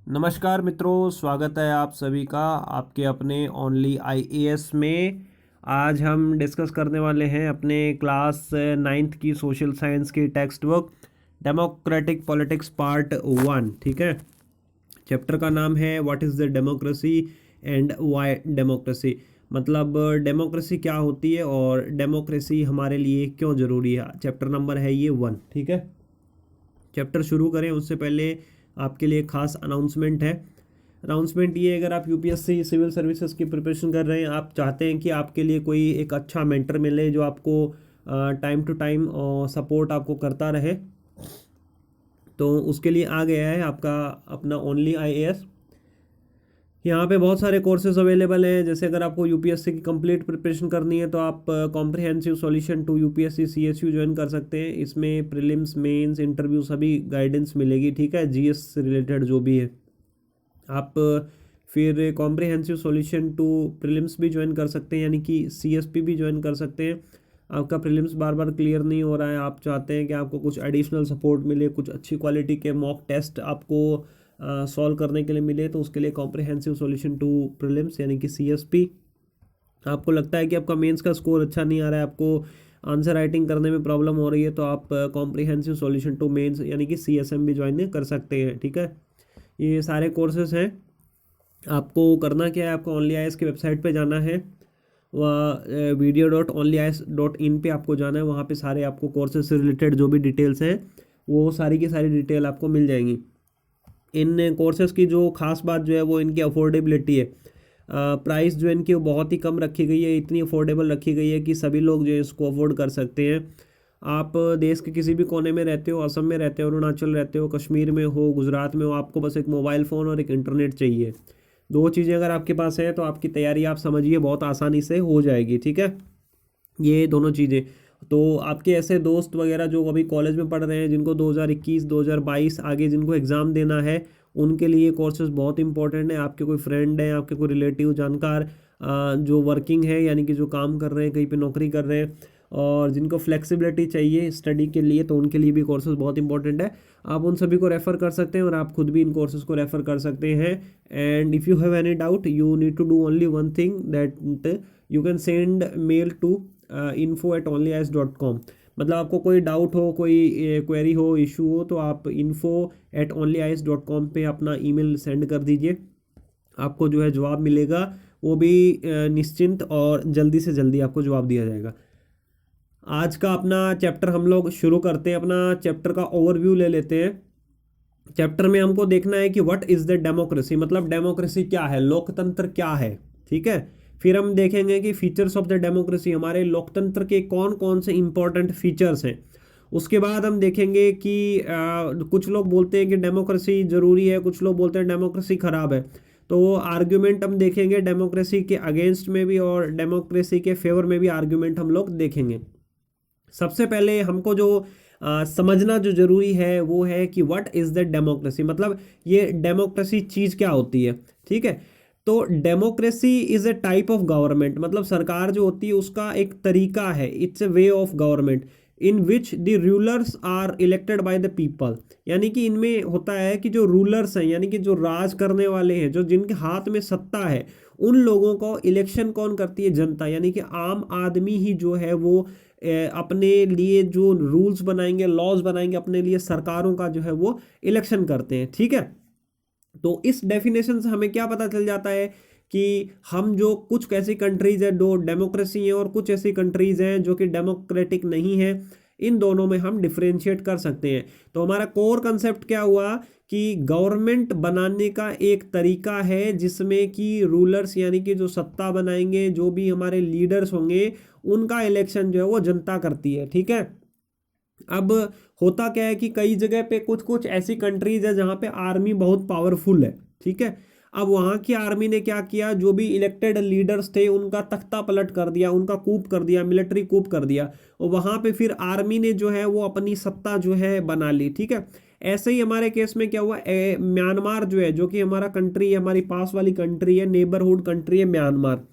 नमस्कार मित्रों, स्वागत है आप सभी का आपके अपने ओनली आईएएस में। आज हम डिस्कस करने वाले हैं अपने क्लास 9th की सोशल साइंस की text book democratic politics part 1। ठीक है, चैप्टर का नाम है what is the democracy and why democracy. मतलब डेमोक्रेसी क्या होती है और डेमोक्रेसी हमारे लिए क्यों ज़रूरी है। चैप्टर नंबर है ये 1। ठीक है, चैप्टर शुरू करें उससे पहले आपके लिए खास अनाउंसमेंट है। अनाउंसमेंट ये, अगर आप यूपीएससी सिविल सर्विसेज की प्रिपरेशन कर रहे हैं, आप चाहते हैं कि आपके लिए कोई एक अच्छा मेंटर मिले जो आपको टाइम टू टाइम सपोर्ट आपको करता रहे, तो उसके लिए आ गया है आपका अपना ओनली आईएएस। यहाँ पे बहुत सारे कोर्सेज अवेलेबल हैं। जैसे अगर आपको यूपीएससी की कंप्लीट प्रिपरेशन करनी है तो आप comprehensive solution to UPSC CSU join कर सकते हैं। इसमें प्रीलिम्स, मेंस, इंटरव्यू सभी गाइडेंस मिलेगी। ठीक है, जीएस से रिलेटेड जो भी है। आप फिर कॉम्प्रिहेंसिव सॉल्यूशन टू प्रीलिम्स भी ज्वाइन कर सकते हैं, यानी कि सीएसपी भी ज्वाइन कर सकते हैं। आपका प्रीलिम्स बार बार क्लियर नहीं हो रहा है, आप चाहते हैं कि आपको कुछ एडिशनल सपोर्ट मिले, कुछ अच्छी क्वालिटी के मॉक टेस्ट आपको सॉल्व करने के लिए मिले, तो उसके लिए कॉम्प्रिहेंसिव सॉल्यूशन टू प्रीलिम्स यानी कि सीएसपी। आपको लगता है कि आपका मेंस का स्कोर अच्छा नहीं आ रहा है, आपको आंसर राइटिंग करने में प्रॉब्लम हो रही है, तो आप कॉम्प्रिहेंसिव सॉल्यूशन टू मेंस यानी कि सीएसएम भी ज्वाइन कर सकते हैं। ठीक है, ये सारे कोर्सेज हैं। आपको करना क्या है, आपको ओनली आईएएस की वेबसाइट पे जाना है, वह video.onlyis.in पे आपको जाना है। वहाँ पे सारे आपको कोर्सेज से रिलेटेड जो भी डिटेल्स हैं वो सारी की सारी डिटेल आपको मिल जाएंगी। इन कोर्सेज़ की जो खास बात जो है वो इनकी अफोर्डेबिलिटी है। प्राइस जो इनकी वो बहुत ही कम रखी गई है, इतनी अफोर्डेबल रखी गई है कि सभी लोग जो है इसको अफोर्ड कर सकते हैं। आप देश के किसी भी कोने में रहते हो, असम में रहते हो, अरुणाचल रहते हो, कश्मीर में हो, गुजरात में हो, आपको बस एक मोबाइल फ़ोन और एक इंटरनेट चाहिए। दो चीज़ें अगर आपके पास है तो आपकी तैयारी आप समझिए बहुत आसानी से हो जाएगी। ठीक है, ये दोनों चीज़ें। तो आपके ऐसे दोस्त वगैरह जो अभी कॉलेज में पढ़ रहे हैं, जिनको 2021 2022 आगे जिनको एग्ज़ाम देना है, उनके लिए कोर्सेज बहुत इंपॉर्टेंट है। आपके कोई फ्रेंड है, आपके कोई रिलेटिव जानकार जो वर्किंग है, यानी कि जो काम कर रहे हैं, कहीं पे नौकरी कर रहे हैं, और जिनको फ्लेक्सिबिलिटी चाहिए स्टडी के लिए, तो उनके लिए भी कोर्सेज बहुत इंपॉर्टेंट है। आप उन सभी को रेफ़र कर सकते हैं और आप खुद भी इन कोर्सेज को रेफ़र कर सकते हैं। And if you have any doubt, you need to do only one thing, that you can send mail to info@onlyis.com। मतलब आपको कोई डाउट हो, कोई क्वेरी हो, इशू हो, तो आप info@onlyis.com पे अपना ईमेल सेंड कर दीजिए। आपको जो है जवाब मिलेगा, वो भी निश्चिंत और जल्दी से जल्दी आपको जवाब दिया जाएगा। आज का अपना चैप्टर हम लोग शुरू करते हैं। अपना चैप्टर का ओवरव्यू ले लेते हैं। चैप्टर में हमको देखना है कि व्हाट इज़ द डेमोक्रेसी, मतलब डेमोक्रेसी क्या है, लोकतंत्र क्या है। ठीक है, फिर हम देखेंगे कि फीचर्स ऑफ द डेमोक्रेसी, हमारे लोकतंत्र के कौन कौन से इंपॉर्टेंट फीचर्स हैं। उसके बाद हम देखेंगे कि कुछ लोग बोलते हैं कि डेमोक्रेसी ज़रूरी है, कुछ लोग बोलते हैं डेमोक्रेसी ख़राब है। तो आर्ग्यूमेंट हम देखेंगे डेमोक्रेसी के अगेंस्ट में भी और डेमोक्रेसी के फेवर में भी आर्ग्यूमेंट हम लोग देखेंगे। सबसे पहले हमको जो समझना जो ज़रूरी है वो है कि व्हाट इज़ द डेमोक्रेसी, मतलब ये डेमोक्रेसी चीज़ क्या होती है। ठीक है, तो democracy is a type of government, मतलब सरकार जो होती है उसका एक तरीका है, it's a way of government in which the rulers are elected by the people. यानी कि इनमें होता है कि जो रूलर्स हैं, यानी कि जो राज करने वाले हैं, जो जिनके हाथ में सत्ता है, उन लोगों को इलेक्शन कौन करती है, जनता, यानी कि आम आदमी ही जो है वो अपने लिए जो रूल्स बनाएंगे, लॉज बनाएंगे, अपने लिए सरकारों का जो है वो इलेक्शन करते हैं। ठीक है, तो इस डेफिनेशन से हमें क्या पता चल जाता है कि हम जो कुछ ऐसी कंट्रीज है जो डेमोक्रेसी है और कुछ ऐसी कंट्रीज हैं जो कि डेमोक्रेटिक नहीं है, इन दोनों में हम डिफरेंशिएट कर सकते हैं। तो हमारा कोर कंसेप्ट क्या हुआ कि गवर्नमेंट बनाने का एक तरीका है जिसमें कि रूलर्स यानी कि जो सत्ता बनाएंगे, जो भी हमारे लीडर्स होंगे, उनका इलेक्शन जो है वो जनता करती है। ठीक है, अब होता क्या है कि कई जगह पे कुछ कुछ ऐसी कंट्रीज है जहाँ पे आर्मी बहुत पावरफुल है। ठीक है, अब वहाँ की आर्मी ने क्या किया, जो भी इलेक्टेड लीडर्स थे उनका तख्ता पलट कर दिया, उनका कूप कर दिया, मिलिट्री कूप कर दिया, और वहाँ पे फिर आर्मी ने जो है वो अपनी सत्ता जो है बना ली। ठीक है, ऐसे ही हमारे केस में क्या हुआ, म्यांमार जो है, जो कि हमारा कंट्री है, हमारी पास वाली कंट्री है, नेबरहुड कंट्री है म्यांमार।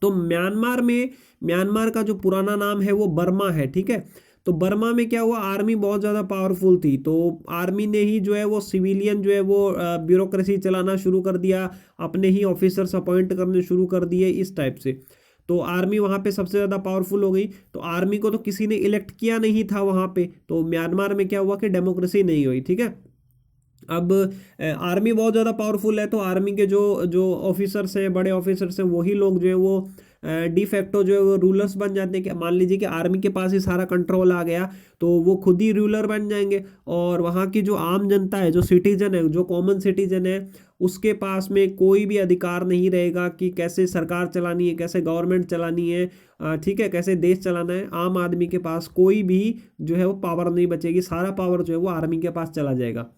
तो म्यांमार में, म्यांमार का जो पुराना नाम है वो बर्मा है। ठीक है, तो बर्मा में क्या हुआ, आर्मी बहुत ज़्यादा पावरफुल थी, तो आर्मी ने ही जो है वो सिविलियन जो है वो ब्यूरोक्रेसी चलाना शुरू कर दिया, अपने ही ऑफिसर्स अपॉइंट करने शुरू कर दिए इस टाइप से। तो आर्मी वहाँ पे सबसे ज़्यादा पावरफुल हो गई। तो आर्मी को तो किसी ने इलेक्ट किया नहीं था वहाँ पे, तो म्यांमार में क्या हुआ कि डेमोक्रेसी नहीं हुई, ठीक है। अब आर्मी बहुत ज़्यादा पावरफुल है, तो आर्मी के जो जो ऑफिसर्स हैं, बड़े ऑफिसर्स हैं, वही लोग जो है वो डी फैक्टो जो है वो रूलर्स बन जाते हैं। कि मान लीजिए कि आर्मी के पास ही सारा कंट्रोल आ गया, तो वो खुद ही रूलर बन जाएंगे, और वहाँ की जो आम जनता है, जो सिटीजन है, जो कॉमन सिटीजन है, उसके पास में कोई भी अधिकार नहीं रहेगा कि कैसे सरकार चलानी है, कैसे गवर्नमेंट चलानी है, ठीक है, कैसे देश चलाना है। आम आदमी के पास कोई भी जो है वो पावर नहीं बचेगी, सारा पावर जो है वो आर्मी के पास चला जाएगा।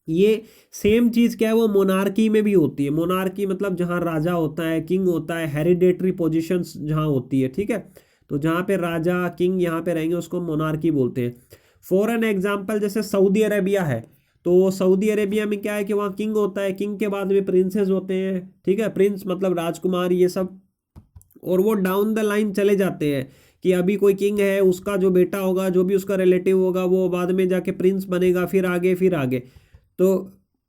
ये सेम चीज़ क्या है वो मोनार्की में भी होती है। मोनार्की मतलब जहाँ राजा होता है, किंग होता है, हेरिडेटरी पोजीशंस जहाँ होती है, ठीक है। तो जहाँ पे राजा किंग यहाँ पे रहेंगे उसको मोनार्की बोलते हैं। फॉर एन एग्जाम्पल जैसे सऊदी अरेबिया है, तो सऊदी अरेबिया में क्या है कि वहाँ किंग होता है, किंग के बाद में प्रिंसेस होते हैं, ठीक है, प्रिंस मतलब राजकुमार ये सब, और वो डाउन द लाइन चले जाते हैं कि अभी कोई किंग है, उसका जो बेटा होगा, जो भी उसका रिलेटिव होगा, वो बाद में जाके प्रिंस बनेगा, फिर आगे फिर आगे। तो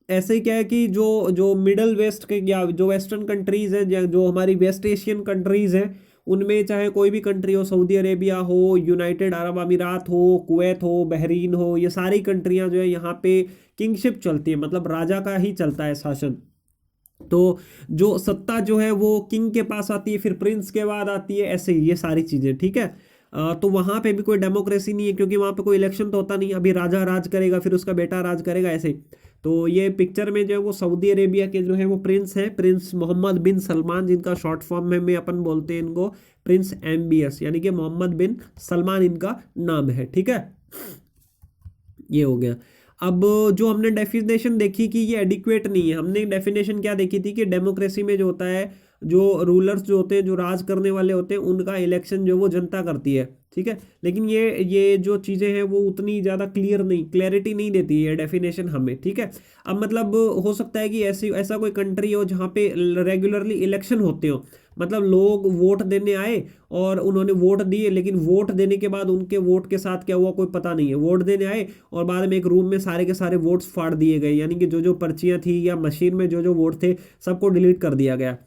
ऐसे ही क्या है कि जो जो मिडल वेस्ट के या जो वेस्टर्न कंट्रीज़ हैं, जो हमारी वेस्ट एशियन कंट्रीज़ हैं, उनमें चाहे कोई भी कंट्री हो, सऊदी अरेबिया हो, यूनाइटेड अरब अमीरात हो, कुवैत हो, बहरीन हो, ये सारी कंट्रियां जो है यहाँ पे किंगशिप चलती है, मतलब राजा का ही चलता है शासन। तो जो सत्ता जो है वो किंग के पास आती है, फिर प्रिंस के बाद आती है, ऐसे ही ये सारी चीज़ें, ठीक है। तो वहाँ पे भी कोई डेमोक्रेसी नहीं है, क्योंकि वहाँ पे कोई इलेक्शन तो होता नहीं, अभी राजा राज करेगा, फिर उसका बेटा राज करेगा, ऐसे ही। तो ये पिक्चर में जो है वो सऊदी अरेबिया के जो है वो प्रिंस है, प्रिंस मोहम्मद बिन सलमान, जिनका शॉर्ट फॉर्म में अपन बोलते हैं इनको प्रिंस MBS, यानी कि मोहम्मद बिन सलमान इनका नाम है, ठीक है। ये हो गया। अब जो हमने डेफिनेशन देखी कि ये एडिक्वेट नहीं है, हमने डेफिनेशन क्या देखी थी कि डेमोक्रेसी में जो होता है, जो रूलर्स जो होते हैं, जो राज करने वाले होते हैं, उनका इलेक्शन जो वो जनता करती है, ठीक है। लेकिन ये जो चीज़ें हैं वो उतनी ज़्यादा क्लियरिटी नहीं देती है डेफिनेशन हमें, ठीक है। अब मतलब हो सकता है कि ऐसा कोई कंट्री हो जहाँ पे रेगुलरली इलेक्शन होते हो, मतलब लोग वोट देने आए और उन्होंने वोट दिए, लेकिन वोट देने के बाद उनके वोट के साथ क्या हुआ कोई पता नहीं है। वोट देने आए और बाद में एक रूम में सारे के सारे वोट्स फाड़ दिए गए, यानी कि जो जो पर्चियां थी या मशीन में जो जो वोट थे सबको डिलीट कर दिया गया।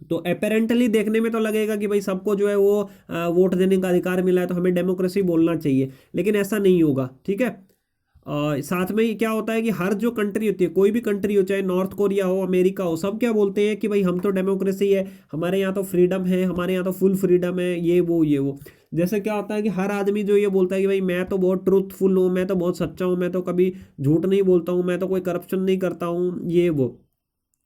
तो अपेरेंटली देखने में तो लगेगा कि भाई सबको जो है वो वोट देने का अधिकार मिला है, तो हमें डेमोक्रेसी बोलना चाहिए, लेकिन ऐसा नहीं होगा, ठीक है। साथ में ही क्या होता है कि हर जो कंट्री होती है, कोई भी कंट्री हो, चाहे नॉर्थ कोरिया हो, अमेरिका हो, सब क्या बोलते हैं कि भाई हम तो डेमोक्रेसी है, हमारे यहाँ तो फ्रीडम है, हमारे यहाँ तो फुल फ्रीडम है, ये वो। जैसे क्या होता है कि हर आदमी जो ये बोलता है कि भाई मैं तो बहुत ट्रूथफुल हूँ, मैं तो बहुत सच्चा हूँ, मैं तो कभी झूठ नहीं बोलता हूँ, मैं तो कोई करप्शन नहीं करता हूँ, ये वो।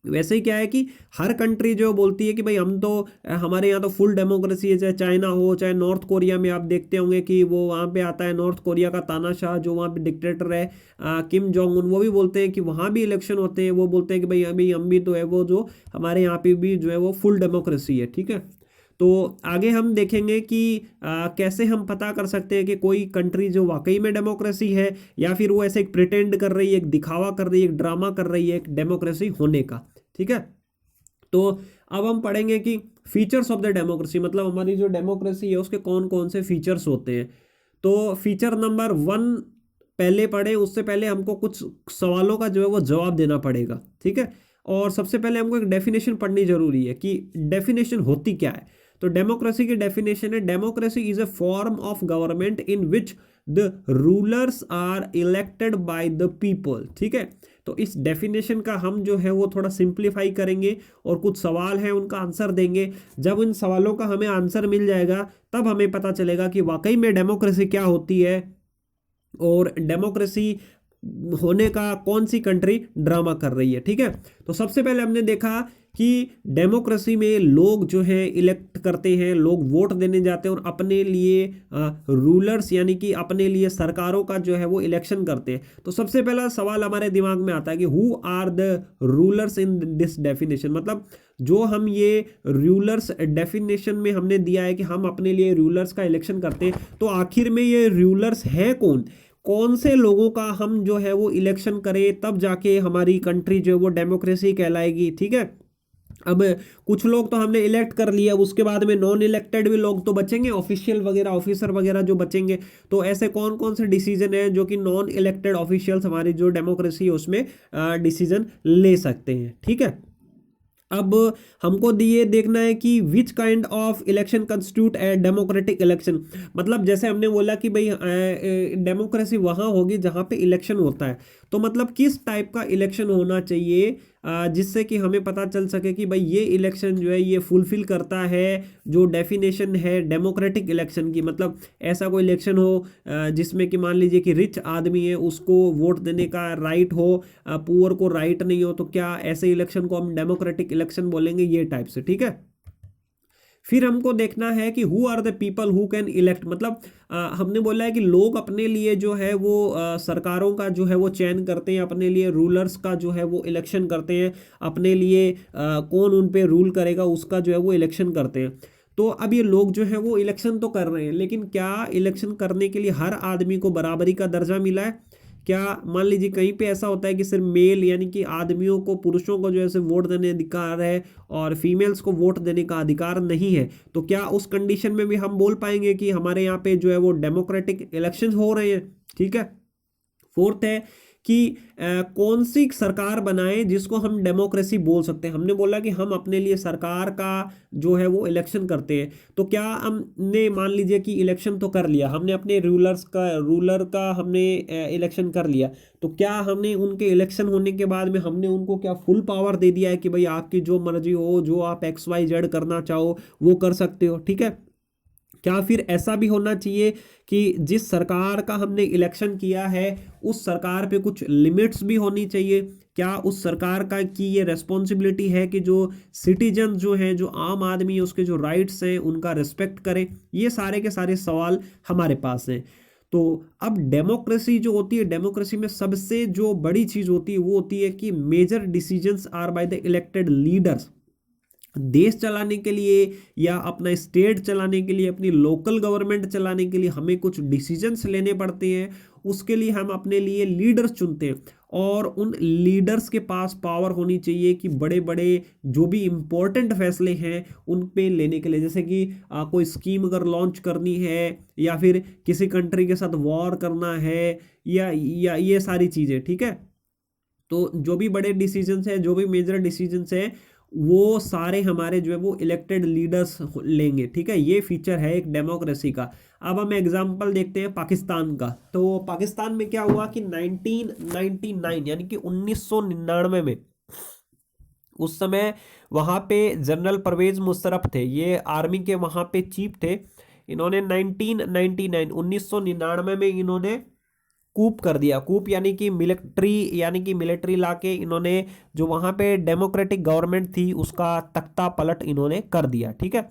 वैसे ही क्या है कि हर कंट्री जो बोलती है कि भाई हम तो हमारे यहाँ तो फुल डेमोक्रेसी है, चाहे चाइना हो, चाहे नॉर्थ कोरिया में आप देखते होंगे कि वो वहाँ पे आता है नॉर्थ कोरिया का तानाशाह, जो वहाँ पे डिक्टेटर है किम जोंग उन, वो भी बोलते हैं कि वहाँ भी इलेक्शन होते हैं, वो बोलते हैं कि भाई अभी हम भी तो है वो, जो हमारे यहाँ पे भी जो है वो फुल डेमोक्रेसी है, ठीक है। तो आगे हम देखेंगे कि कैसे हम पता कर सकते हैं कि कोई कंट्री जो वाकई में डेमोक्रेसी है, या फिर वो ऐसे एक प्रिटेंड कर रही है, एक दिखावा कर रही है, एक ड्रामा कर रही है एक डेमोक्रेसी होने का, ठीक है। तो अब हम पढ़ेंगे कि फीचर्स ऑफ द डेमोक्रेसी, मतलब हमारी जो डेमोक्रेसी है उसके कौन कौन से फीचर्स होते हैं। तो फीचर नंबर 1 पहले पढ़े, उससे पहले हमको कुछ सवालों का जो है वो जवाब देना पड़ेगा, ठीक है। और सबसे पहले हमको एक डेफिनेशन पढ़नी जरूरी है कि डेफिनेशन होती क्या है। तो डेमोक्रेसी की डेफिनेशन है, democracy is a form of government in which the rulers are elected by the people, ठीक है। तो इस डेफिनेशन का हम जो है वो थोड़ा सिंप्लीफाई करेंगे और कुछ सवाल हैं उनका आंसर देंगे। जब इन सवालों का हमें आंसर मिल जाएगा तब हमें पता चलेगा कि वाकई में डेमोक्रेसी क्या होती है, और डेमोक्रेसी होने का कौन सी कंट्री ड्रामा कर रही है, ठीक है। तो सबसे पहले हमने देखा कि डेमोक्रेसी में लोग जो है इलेक्ट करते हैं, लोग वोट देने जाते हैं और अपने लिए रूलर्स यानी कि अपने लिए सरकारों का जो है वो इलेक्शन करते हैं। तो सबसे पहला सवाल हमारे दिमाग में आता है कि who are the rulers in this definition, मतलब जो हम ये रूलर्स डेफिनेशन में हमने दिया है कि हम अपने लिए रूलर्स का इलेक्शन करते हैं, तो आखिर में ये रूलर्स हैं कौन से लोगों का हम जो है वो इलेक्शन करें, तब जाके हमारी कंट्री जो है वो डेमोक्रेसी कहलाएगी, ठीक है। अब कुछ लोग तो हमने इलेक्ट कर लिया, अब उसके बाद में नॉन इलेक्टेड भी लोग तो बचेंगे, ऑफिशियल वगैरह ऑफिसर वगैरह जो बचेंगे। तो ऐसे कौन कौन से डिसीजन है जो कि नॉन इलेक्टेड ऑफिशियल्स हमारी जो डेमोक्रेसी है उसमें डिसीजन ले सकते हैं, ठीक है। अब हमको ये देखना है कि which kind of election constitute a democratic election. मतलब जैसे हमने बोला कि भाई डेमोक्रेसी वहाँ होगी जहाँ पे इलेक्शन होता है, तो मतलब किस टाइप का इलेक्शन होना चाहिए जिससे कि हमें पता चल सके कि भाई ये इलेक्शन जो है ये फुलफिल करता है जो डेफिनेशन है डेमोक्रेटिक इलेक्शन की। मतलब ऐसा कोई इलेक्शन हो जिसमें कि मान लीजिए कि रिच आदमी है उसको वोट देने का राइट हो, पुअर को राइट नहीं हो, तो क्या ऐसे इलेक्शन को हम डेमोक्रेटिक इलेक्शन बोलेंगे, ये टाइप से, ठीक है। फिर हमको देखना है कि who are the people who can elect. मतलब हमने बोला है कि लोग अपने लिए जो है वो सरकारों का जो है वो चयन करते हैं, अपने लिए रूलर्स का जो है वो इलेक्शन करते हैं, अपने लिए कौन उन पे रूल करेगा उसका जो है वो इलेक्शन करते हैं। तो अब ये लोग जो है वो इलेक्शन तो कर रहे हैं, लेकिन क्या इलेक्शन करने के लिए हर आदमी को बराबरी का दर्जा मिला है? क्या मान लीजिए कहीं पे ऐसा होता है कि सिर्फ मेल यानी कि आदमियों को, पुरुषों को जो है सिर्फ वोट देने अधिकार है और फीमेल्स को वोट देने का अधिकार नहीं है, तो क्या उस कंडीशन में भी हम बोल पाएंगे कि हमारे यहाँ पे जो है वो डेमोक्रेटिक इलेक्शन हो रहे हैं, ठीक है। फोर्थ है कि कौन सी सरकार बनाए जिसको हम डेमोक्रेसी बोल सकते हैं। हमने बोला कि हम अपने लिए सरकार का जो है वो इलेक्शन करते हैं, तो क्या हमने मान लीजिए कि इलेक्शन तो कर लिया, हमने अपने रूलर का हमने इलेक्शन कर लिया, तो क्या हमने उनके इलेक्शन होने के बाद में हमने उनको क्या फुल पावर दे दिया है कि भाई आपकी जो मर्जी हो, जो आप XYZ करना चाहो वो कर सकते हो, ठीक है। क्या फिर ऐसा भी होना चाहिए कि जिस सरकार का हमने इलेक्शन किया है उस सरकार पे कुछ लिमिट्स भी होनी चाहिए? क्या उस सरकार का की ये रेस्पॉन्सिबिलिटी है कि जो सिटीजन जो हैं, जो आम आदमी है, उसके जो राइट्स हैं उनका रिस्पेक्ट करे? ये सारे के सारे सवाल हमारे पास हैं। तो अब डेमोक्रेसी जो होती है, डेमोक्रेसी में सबसे जो बड़ी चीज होती है वो होती है कि major decisions are by the elected leaders. देश चलाने के लिए या अपना स्टेट चलाने के लिए, अपनी लोकल गवर्नमेंट चलाने के लिए हमें कुछ डिसीजंस लेने पड़ते हैं, उसके लिए हम अपने लिए लीडर्स चुनते हैं और उन लीडर्स के पास पावर होनी चाहिए कि बड़े बड़े जो भी इम्पोर्टेंट फैसले हैं उन पे लेने के लिए, जैसे कि कोई स्कीम अगर लॉन्च करनी है या फिर किसी कंट्री के साथ वॉर करना है या ये सारी चीज़ें, ठीक है। तो जो भी बड़े डिसीजंस हैं, जो भी मेजर डिसीजंस हैं, वो सारे हमारे जो है वो इलेक्टेड लीडर्स लेंगे, ठीक है। ये फीचर है एक डेमोक्रेसी का। अब हम एग्जांपल देखते हैं पाकिस्तान का। तो पाकिस्तान में क्या हुआ कि 1999 यानी कि 1999 में, उस समय वहाँ पे जनरल परवेज मुशर्रफ थे, ये आर्मी के वहाँ पे चीफ थे। इन्होंने 1999 में इन्होंने कूप कर दिया। कूप यानी कि मिलिट्री लाके इन्होंने जो वहां पे डेमोक्रेटिक गवर्नमेंट थी उसका तख्ता पलट इन्होंने कर दिया, ठीक है।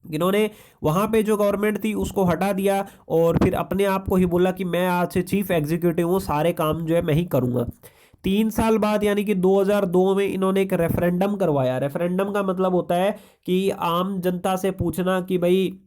इन्होंने वहां पे जो गवर्नमेंट थी उसको हटा दिया और फिर अपने आप को ही बोला कि मैं आज से चीफ एग्जीक्यूटिव हूँ, सारे काम जो है मैं ही करूंगा। 3 साल बाद यानी कि 2002 में इन्होंने एक रेफरेंडम करवाया। रेफरेंडम का मतलब होता है कि आम जनता से पूछना कि भाई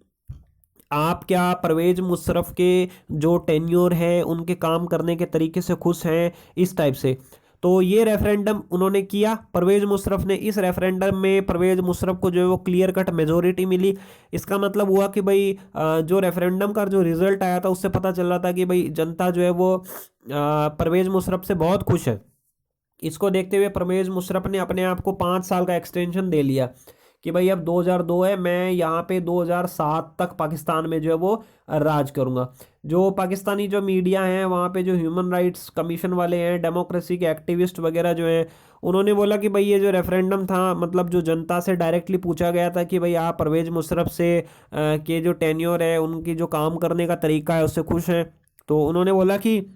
आप क्या परवेज मुशर्रफ के जो टेन्योर है उनके काम करने के तरीके से खुश हैं, इस टाइप से। तो ये रेफरेंडम उन्होंने किया परवेज मुशर्रफ ने। इस रेफरेंडम में परवेज मुशर्रफ को जो है वो क्लियर कट मेजोरिटी मिली। इसका मतलब हुआ कि भाई जो रेफरेंडम का जो रिजल्ट आया था उससे पता चल रहा था कि भाई जनता जो है वो परवेज मुशर्रफ से बहुत खुश है। इसको देखते हुए परवेज मुशर्रफ ने अपने आप को 5 साल का एक्सटेंशन दे लिया कि भाई अब 2002 है, मैं यहाँ पे 2007 तक पाकिस्तान में जो है वो राज करूँगा। जो पाकिस्तानी जो मीडिया हैं वहाँ पे जो ह्यूमन राइट्स कमीशन वाले हैं, डेमोक्रेसी के एक्टिविस्ट वगैरह जो हैं, उन्होंने बोला कि भाई ये जो रेफरेंडम था, मतलब जो जनता से डायरेक्टली पूछा गया था कि भाई आप परवेज मुशर्रफ से के जो टेन्योर है, उनकी जो काम करने का तरीका है उससे खुश हैं। तो उन्होंने बोला कि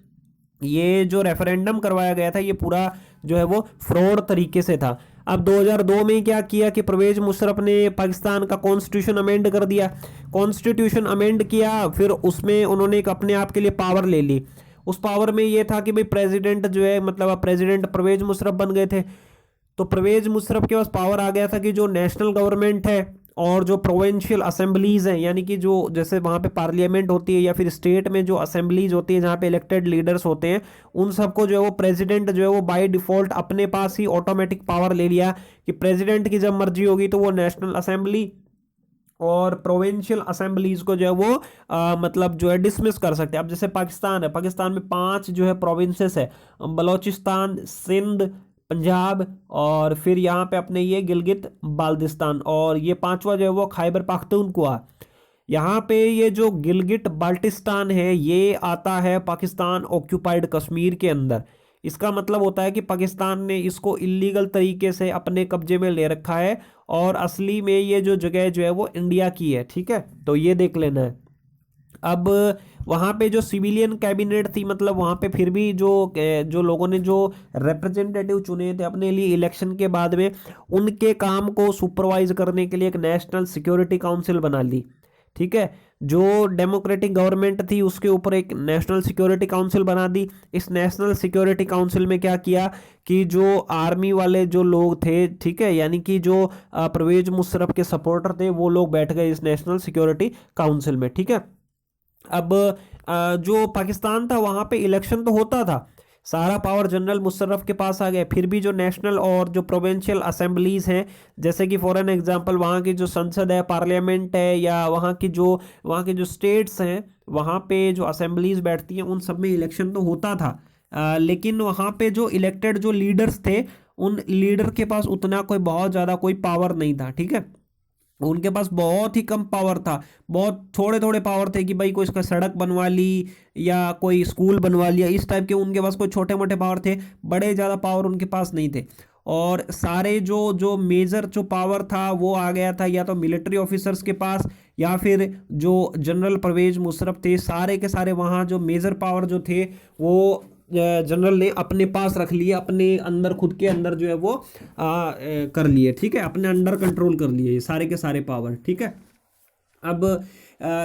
ये जो रेफरेंडम करवाया गया था ये पूरा जो है वो फ्रॉड तरीके से था। अब 2002 में क्या किया कि परवेज मुशर्रफ ने पाकिस्तान का कॉन्स्टिट्यूशन अमेंड कर दिया। कॉन्स्टिट्यूशन अमेंड किया, फिर उसमें उन्होंने एक अपने आप के लिए पावर ले ली। उस पावर में ये था कि भाई प्रेसिडेंट जो है, मतलब अब प्रेसिडेंट परवेज मुशर्रफ बन गए थे। तो परवेज मुशर्रफ के पास पावर आ गया था कि जो नेशनल गवर्नमेंट है और जो प्रोविंशियल असेंबलीज हैं, यानी कि जो जैसे वहाँ पे पार्लियामेंट होती है या फिर स्टेट में जो असेंबलीज होती है जहाँ पे इलेक्टेड लीडर्स होते हैं, उन सबको जो है वो प्रेसिडेंट जो है वो बाय डिफॉल्ट अपने पास ही ऑटोमेटिक पावर ले लिया कि प्रेसिडेंट की जब मर्जी होगी तो वो नेशनल असेंबली और प्रोविंशियल असेंबलीज को जो है वो मतलब जो है डिसमिस कर सकते हैं। अब जैसे पाकिस्तान है, पाकिस्तान में 5 जो है प्रोविंसेस है, बलोचिस्तान, सिंध, पंजाब और फिर यहाँ पे अपने ये गिलगित बाल्टिस्तान, और ये पांचवा जो है वो खैबर पख्तूनख्वा। यहाँ पे ये जो गिलगिट बाल्टिस्तान है ये आता है पाकिस्तान ऑक्यूपाइड कश्मीर के अंदर। इसका मतलब होता है कि पाकिस्तान ने इसको इलीगल तरीके से अपने कब्जे में ले रखा है और असली में ये जो जगह जो है वो इंडिया की है। ठीक है, तो ये देख लेना है। अब वहाँ पे जो सिविलियन कैबिनेट थी, मतलब वहाँ पे फिर भी जो लोगों ने जो रिप्रेजेंटेटिव चुने थे अपने लिए इलेक्शन के बाद में, उनके काम को सुपरवाइज करने के लिए एक नेशनल सिक्योरिटी काउंसिल बना ली। ठीक है, जो डेमोक्रेटिक गवर्नमेंट थी उसके ऊपर एक नेशनल सिक्योरिटी काउंसिल बना दी। इस नेशनल सिक्योरिटी काउंसिल में क्या किया कि जो आर्मी वाले जो लोग थे, ठीक है, यानी कि जो परवेज मुशर्रफ के सपोर्टर थे, वो लोग बैठ गए इस नेशनल सिक्योरिटी काउंसिल में। ठीक है, अब जो पाकिस्तान था वहाँ पे इलेक्शन तो होता था, सारा पावर जनरल मुशर्रफ के पास आ गया, फिर भी जो नेशनल और जो प्रोविंशियल असेंबलीज हैं, जैसे कि फॉर एन एग्जांपल वहाँ की जो संसद है, पार्लियामेंट है, या वहाँ के जो स्टेट्स हैं, वहाँ पे जो असेंबलीज बैठती हैं, उन सब में इलेक्शन तो होता था। लेकिन वहाँ पे जो इलेक्टेड जो लीडर्स थे, उन लीडर के पास उतना कोई बहुत ज़्यादा कोई पावर नहीं था। ठीक है, उनके पास बहुत ही कम पावर था, बहुत थोड़े थोड़े पावर थे कि भाई कोई इसका सड़क बनवा ली या कोई स्कूल बनवा लिया, इस टाइप के उनके पास कोई छोटे मोटे पावर थे, बड़े ज़्यादा पावर उनके पास नहीं थे। और सारे जो जो मेजर जो पावर था वो आ गया था या तो मिलिट्री ऑफिसर्स के पास, या फिर जो जनरल परवेज मुशर्रफ थे, सारे के सारे वहाँ जो मेजर पावर जो थे वो जनरल ने अपने पास रख लिए, अपने अंदर खुद के अंदर जो है वो कर लिए। ठीक है, अपने अंडर कंट्रोल कर लिए ये सारे के सारे पावर। ठीक है, अब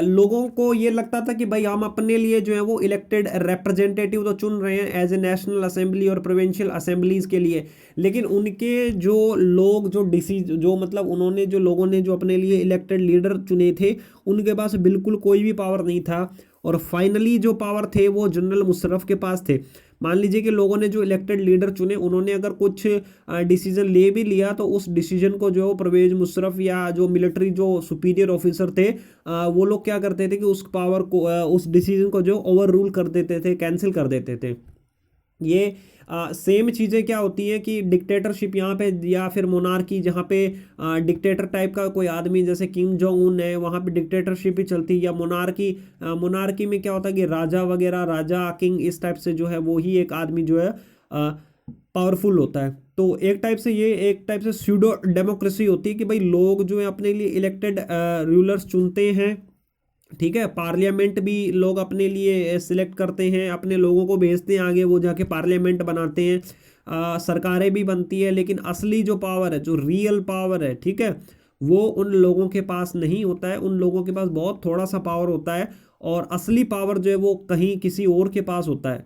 लोगों को ये लगता था कि भाई हम अपने लिए जो है वो इलेक्टेड रिप्रेजेंटेटिव तो चुन रहे हैं एज ए नेशनल असेंबली और प्रोविंशियल असेंबलीज के लिए, लेकिन उनके जो लोग जो मतलब उन्होंने जो लोगों ने जो अपने लिए इलेक्टेड लीडर चुने थे, उनके पास बिल्कुल कोई भी पावर नहीं था। और फाइनली जो पावर थे वो जनरल मुशर्रफ के पास थे। मान लीजिए कि लोगों ने जो इलेक्टेड लीडर चुने, उन्होंने अगर कुछ डिसीजन ले भी लिया तो उस डिसीजन को जो परवेज मुशर्रफ या जो मिलिट्री जो सुपीरियर ऑफिसर थे, वो लोग क्या करते थे कि उस पावर को उस डिसीजन को जो ओवर रूल कर देते थे, कैंसिल कर देते थे। ये सेम चीज़ें क्या होती हैं कि डिक्टेटरशिप यहाँ पे या फिर मोनार्की, जहाँ पे डिक्टेटर टाइप का कोई आदमी जैसे किम जोंग उन है, वहाँ पे डिक्टेटरशिप ही चलती है। या मोनार्की में क्या होता है कि राजा वगैरह, राजा किंग इस टाइप से जो है वो ही एक आदमी जो है पावरफुल होता है। तो एक टाइप से स्यूडो डेमोक्रेसी होती है कि भाई लोग जो है अपने लिए इलेक्टेड रूलर्स चुनते हैं। ठीक है, पार्लियामेंट भी लोग अपने लिए सिलेक्ट करते हैं, अपने लोगों को भेजते हैं आगे, वो जाके पार्लियामेंट बनाते हैं, सरकारें भी बनती है। लेकिन असली जो पावर है, जो रियल पावर है, ठीक है, वो उन लोगों के पास नहीं होता है। उन लोगों के पास बहुत थोड़ा सा पावर होता है और असली पावर जो है वो कहीं किसी और के पास होता है।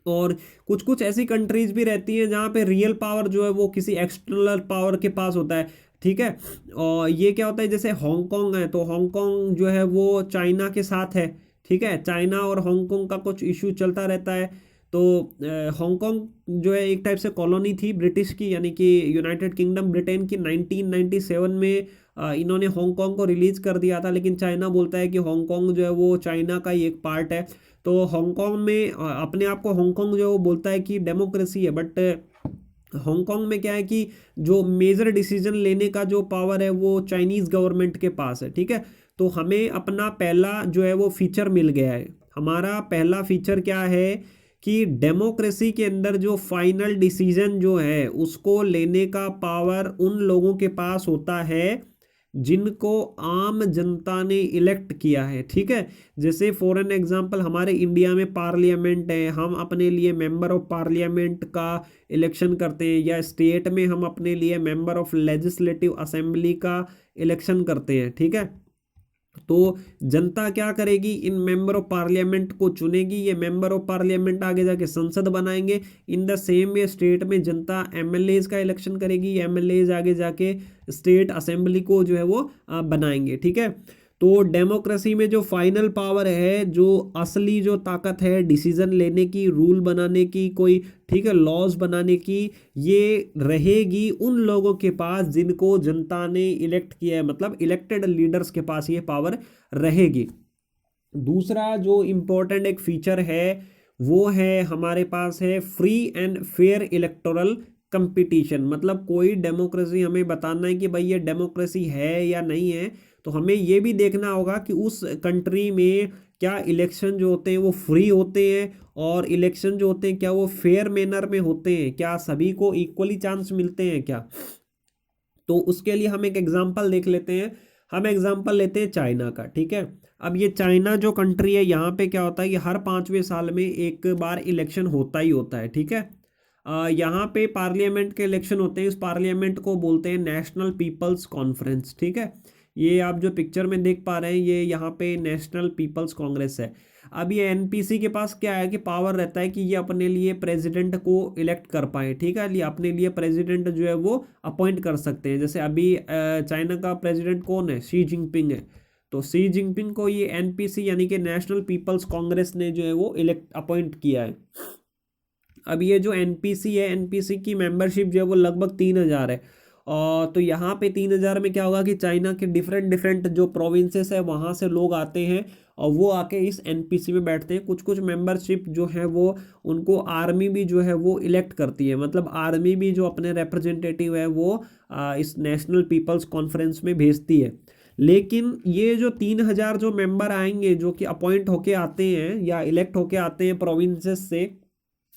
और कुछ कुछ ऐसी कंट्रीज भी रहती हैं जहाँ पे रियल पावर जो है वो किसी एक्सटर्नल पावर के पास होता है। ठीक है, और ये क्या होता है, जैसे हांगकांग है, तो हांगकांग जो है वो चाइना के साथ है। ठीक है, चाइना और हांगकांग का कुछ इशू चलता रहता है। तो हांगकांग जो है एक टाइप से कॉलोनी थी ब्रिटिश की, यानी कि यूनाइटेड किंगडम ब्रिटेन की। 1997 में इन्होंने हांगकांग को रिलीज कर दिया था, लेकिन चाइना बोलता है कि हांगकांग जो है वो चाइना का ही एक पार्ट है। तो हांगकांग में अपने आप को हांगकांग जो है वो बोलता है कि डेमोक्रेसी है, बट हांगकांग में क्या है कि जो मेजर डिसीजन लेने का जो पावर है वो चाइनीज गवर्नमेंट के पास है। ठीक है, तो हमें अपना पहला जो है वो फीचर मिल गया है। हमारा पहला फीचर क्या है कि डेमोक्रेसी के अंदर जो फाइनल डिसीजन जो है उसको लेने का पावर उन लोगों के पास होता है जिनको आम जनता ने इलेक्ट किया है। ठीक है, जैसे फॉर एन एग्जांपल हमारे इंडिया में पार्लियामेंट है, हम अपने लिए मेंबर ऑफ पार्लियामेंट का इलेक्शन करते हैं, या स्टेट में हम अपने लिए मेंबर ऑफ लेजिस्लेटिव असेंबली का इलेक्शन करते हैं। ठीक है, तो जनता क्या करेगी, इन मेंबर ऑफ पार्लियामेंट को चुनेगी, ये मेंबर ऑफ पार्लियामेंट आगे जाके संसद बनाएंगे। In the same way state में जनता एमएलएज का इलेक्शन करेगी, एमएलएज आगे जाके स्टेट असेंबली को जो है वो बनाएंगे। ठीक है, तो डेमोक्रेसी में जो फाइनल पावर है, जो असली जो ताकत है डिसीजन लेने की, रूल बनाने की, कोई ठीक है लॉज बनाने की, ये रहेगी उन लोगों के पास जिनको जनता ने इलेक्ट किया है, मतलब इलेक्टेड लीडर्स के पास ये पावर रहेगी। दूसरा जो इम्पोर्टेंट एक फीचर है वो है हमारे पास है free and fair electoral competition. मतलब कोई डेमोक्रेसी हमें बताना है कि भाई ये डेमोक्रेसी है या नहीं है, तो हमें ये भी देखना होगा कि उस कंट्री में क्या इलेक्शन जो होते हैं वो फ्री होते हैं, और इलेक्शन जो होते हैं क्या वो फेयर मैनर में होते हैं, क्या सभी को इक्वली चांस मिलते हैं क्या। तो उसके लिए हम एक एग्जांपल देख लेते हैं। हम एग्जांपल लेते हैं चाइना का। ठीक है, अब ये चाइना जो कंट्री है, यहाँ पे क्या होता है कि हर 5वें साल में एक बार इलेक्शन होता ही होता है। ठीक है, यहाँ पे पार्लियामेंट के इलेक्शन होते हैं, इस पार्लियामेंट को बोलते हैं नेशनल पीपल्स कॉन्फ्रेंस। ठीक है, ये आप जो पिक्चर में देख पा रहे हैं ये यहाँ पे नेशनल पीपल्स कांग्रेस है। अब ये एनपीसी के पास क्या है कि पावर रहता है कि ये अपने लिए प्रेसिडेंट को इलेक्ट कर पाए। ठीक है, लिए अपने लिए प्रेसिडेंट जो है वो अपॉइंट कर सकते हैं। जैसे अभी चाइना का प्रेसिडेंट कौन है, शी जिनपिंग है। तो शी जिनपिंग को ये एनपीसी यानी कि नेशनल पीपल्स कांग्रेस ने जो है वो इलेक्ट अपॉइंट किया है। अब ये जो एनपीसी है, एनपीसी की मेंबरशिप जो है वो लगभग 3,000 है। और तो यहाँ पे 3,000 में क्या होगा कि चाइना के डिफरेंट डिफरेंट जो प्रोविंसेस है वहाँ से लोग आते हैं और वो आके इस एनपीसी में बैठते हैं। कुछ कुछ मेंबरशिप जो है वो उनको आर्मी भी जो है वो इलेक्ट करती है, मतलब आर्मी भी जो अपने रिप्रेजेंटेटिव है वो इस नेशनल पीपल्स कॉन्फ्रेंस में भेजती है। लेकिन ये जो 3,000 जो मेंबर आएंगे जो कि अपॉइंट होके आते हैं या इलेक्ट होके आते हैं प्रोविंसेस से,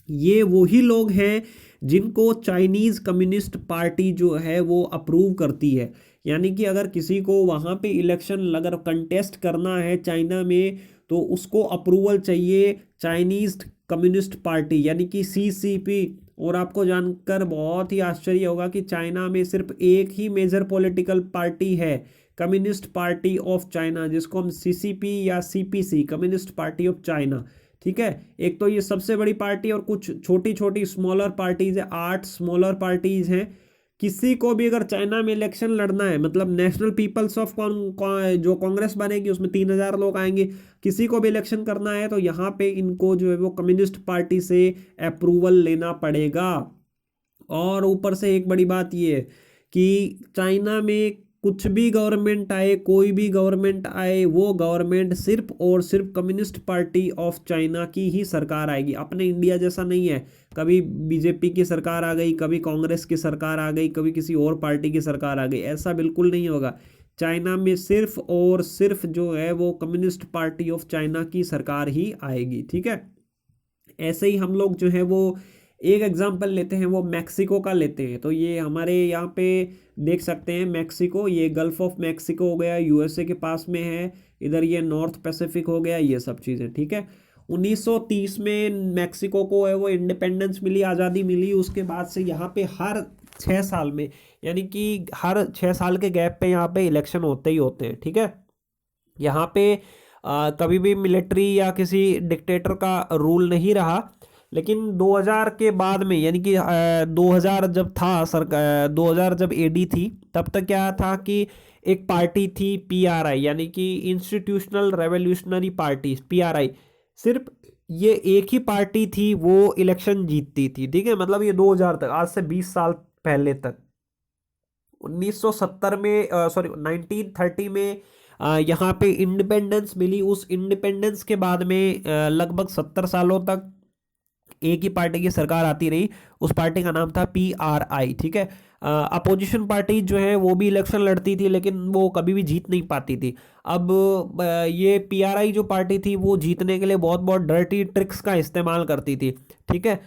ये वही लोग हैं जिनको चाइनीज़ कम्युनिस्ट पार्टी जो है वो अप्रूव करती है। यानी कि अगर किसी को वहाँ पे इलेक्शन अगर कंटेस्ट करना है चाइना में, तो उसको अप्रूवल चाहिए चाइनीज़ कम्युनिस्ट पार्टी यानी कि सीसीपी। और आपको जानकर बहुत ही आश्चर्य होगा कि चाइना में सिर्फ एक ही मेजर पॉलिटिकल पार्टी है, कम्युनिस्ट पार्टी ऑफ चाइना, जिसको हम सीसीपी या CPC, communist party of China. ठीक है, एक तो ये सबसे बड़ी पार्टी और कुछ छोटी छोटी स्मॉलर पार्टीज है, 8 स्मॉलर पार्टीज हैं। किसी को भी अगर चाइना में इलेक्शन लड़ना है, मतलब नेशनल पीपल्स ऑफ जो कांग्रेस बनेगी उसमें 3,000 लोग आएंगे, किसी को भी इलेक्शन करना है तो यहाँ पे इनको जो है वो कम्युनिस्ट पार्टी से अप्रूवल लेना पड़ेगा। और ऊपर से एक बड़ी बात ये है कि चाइना में कुछ भी गवर्नमेंट आए, कोई भी गवर्नमेंट आए, वो गवर्नमेंट सिर्फ और सिर्फ कम्युनिस्ट पार्टी ऑफ चाइना की ही सरकार आएगी। अपने इंडिया जैसा नहीं है, कभी बीजेपी की सरकार आ गई, कभी कांग्रेस की सरकार आ गई, कभी किसी और पार्टी की सरकार आ गई, ऐसा बिल्कुल नहीं होगा। चाइना में सिर्फ और सिर्फ जो है वो कम्युनिस्ट पार्टी ऑफ चाइना की सरकार ही आएगी। ठीक है, ऐसे ही हम लोग जो है वो एक एग्जांपल लेते हैं, वो मैक्सिको का लेते हैं। तो ये हमारे यहाँ पे देख सकते हैं मैक्सिको, ये गल्फ ऑफ मैक्सिको हो गया, यूएसए के पास में है। इधर ये नॉर्थ पैसिफिक हो गया, ये सब चीज़ें। ठीक है, 1930 में मैक्सिको को है वो इंडिपेंडेंस मिली, आज़ादी मिली। उसके बाद से यहाँ पे हर 6 साल में, यानी कि हर 6 साल के गैप पे यहाँ पे इलेक्शन होते ही होते हैं। ठीक है, यहाँ पे कभी भी मिलिट्री या किसी डिक्टेटर का रूल नहीं रहा। लेकिन 2000 के बाद में, यानी कि 2000 जब था सरकार, 2000 जब एडी थी, तब तक क्या था कि एक पार्टी थी पीआरआई, यानी कि इंस्टीट्यूशनल रेवोल्यूशनरी पार्टी, पीआरआई। सिर्फ ये एक ही पार्टी थी वो इलेक्शन जीतती थी। ठीक है, मतलब ये 2000 तक, आज से 20 साल पहले तक। 1970 में, सॉरी 1930 में यहाँ पे इंडिपेंडेंस मिली। उस इंडिपेंडेंस के बाद में लगभग 70 सालों तक एक ही पार्टी की सरकार आती रही। उस पार्टी का नाम था पीआरआई। ठीक है, अपोजिशन पार्टी जो है वो भी इलेक्शन लड़ती थी, लेकिन वो कभी भी जीत नहीं पाती थी। अब ये पीआरआई जो पार्टी थी वो जीतने के लिए बहुत बहुत डर्टी ट्रिक्स का इस्तेमाल करती थी। ठीक है,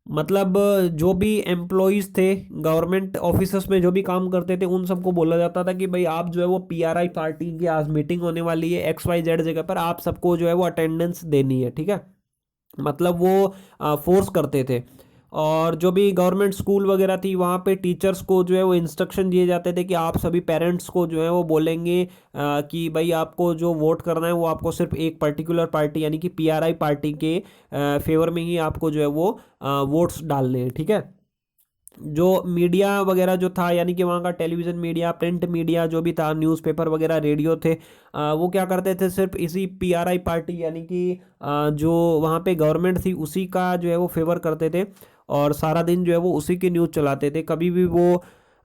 मतलब जो भी एम्प्लॉयज़ थे गवर्नमेंट ऑफिसर्स में, जो भी काम करते थे, उन सबको बोला जाता था कि भाई आप जो है वो पीआरआई पार्टी की आज मीटिंग होने वाली है XYZ जगह पर, आप सबको जो है वो अटेंडेंस देनी है। ठीक है, मतलब वो फोर्स करते थे। और जो भी गवर्नमेंट स्कूल वगैरह थी वहाँ पे टीचर्स को जो है वो इंस्ट्रक्शन दिए जाते थे कि आप सभी पेरेंट्स को जो है वो बोलेंगे कि भाई आपको जो वोट करना है वो आपको सिर्फ एक पर्टिकुलर पार्टी यानी कि पीआरआई पार्टी के फेवर में ही आपको जो है वो वोट्स डालने हैं, ठीक है। जो मीडिया वगैरह जो था यानी कि वहाँ का टेलीविज़न मीडिया, प्रिंट मीडिया जो भी था, न्यूज़पेपर वगैरह, रेडियो थे, वो क्या करते थे, सिर्फ इसी पीआरआई पार्टी यानी कि जो वहाँ पे गवर्नमेंट थी उसी का जो है वो फेवर करते थे और सारा दिन जो है वो उसी की न्यूज़ चलाते थे। कभी भी वो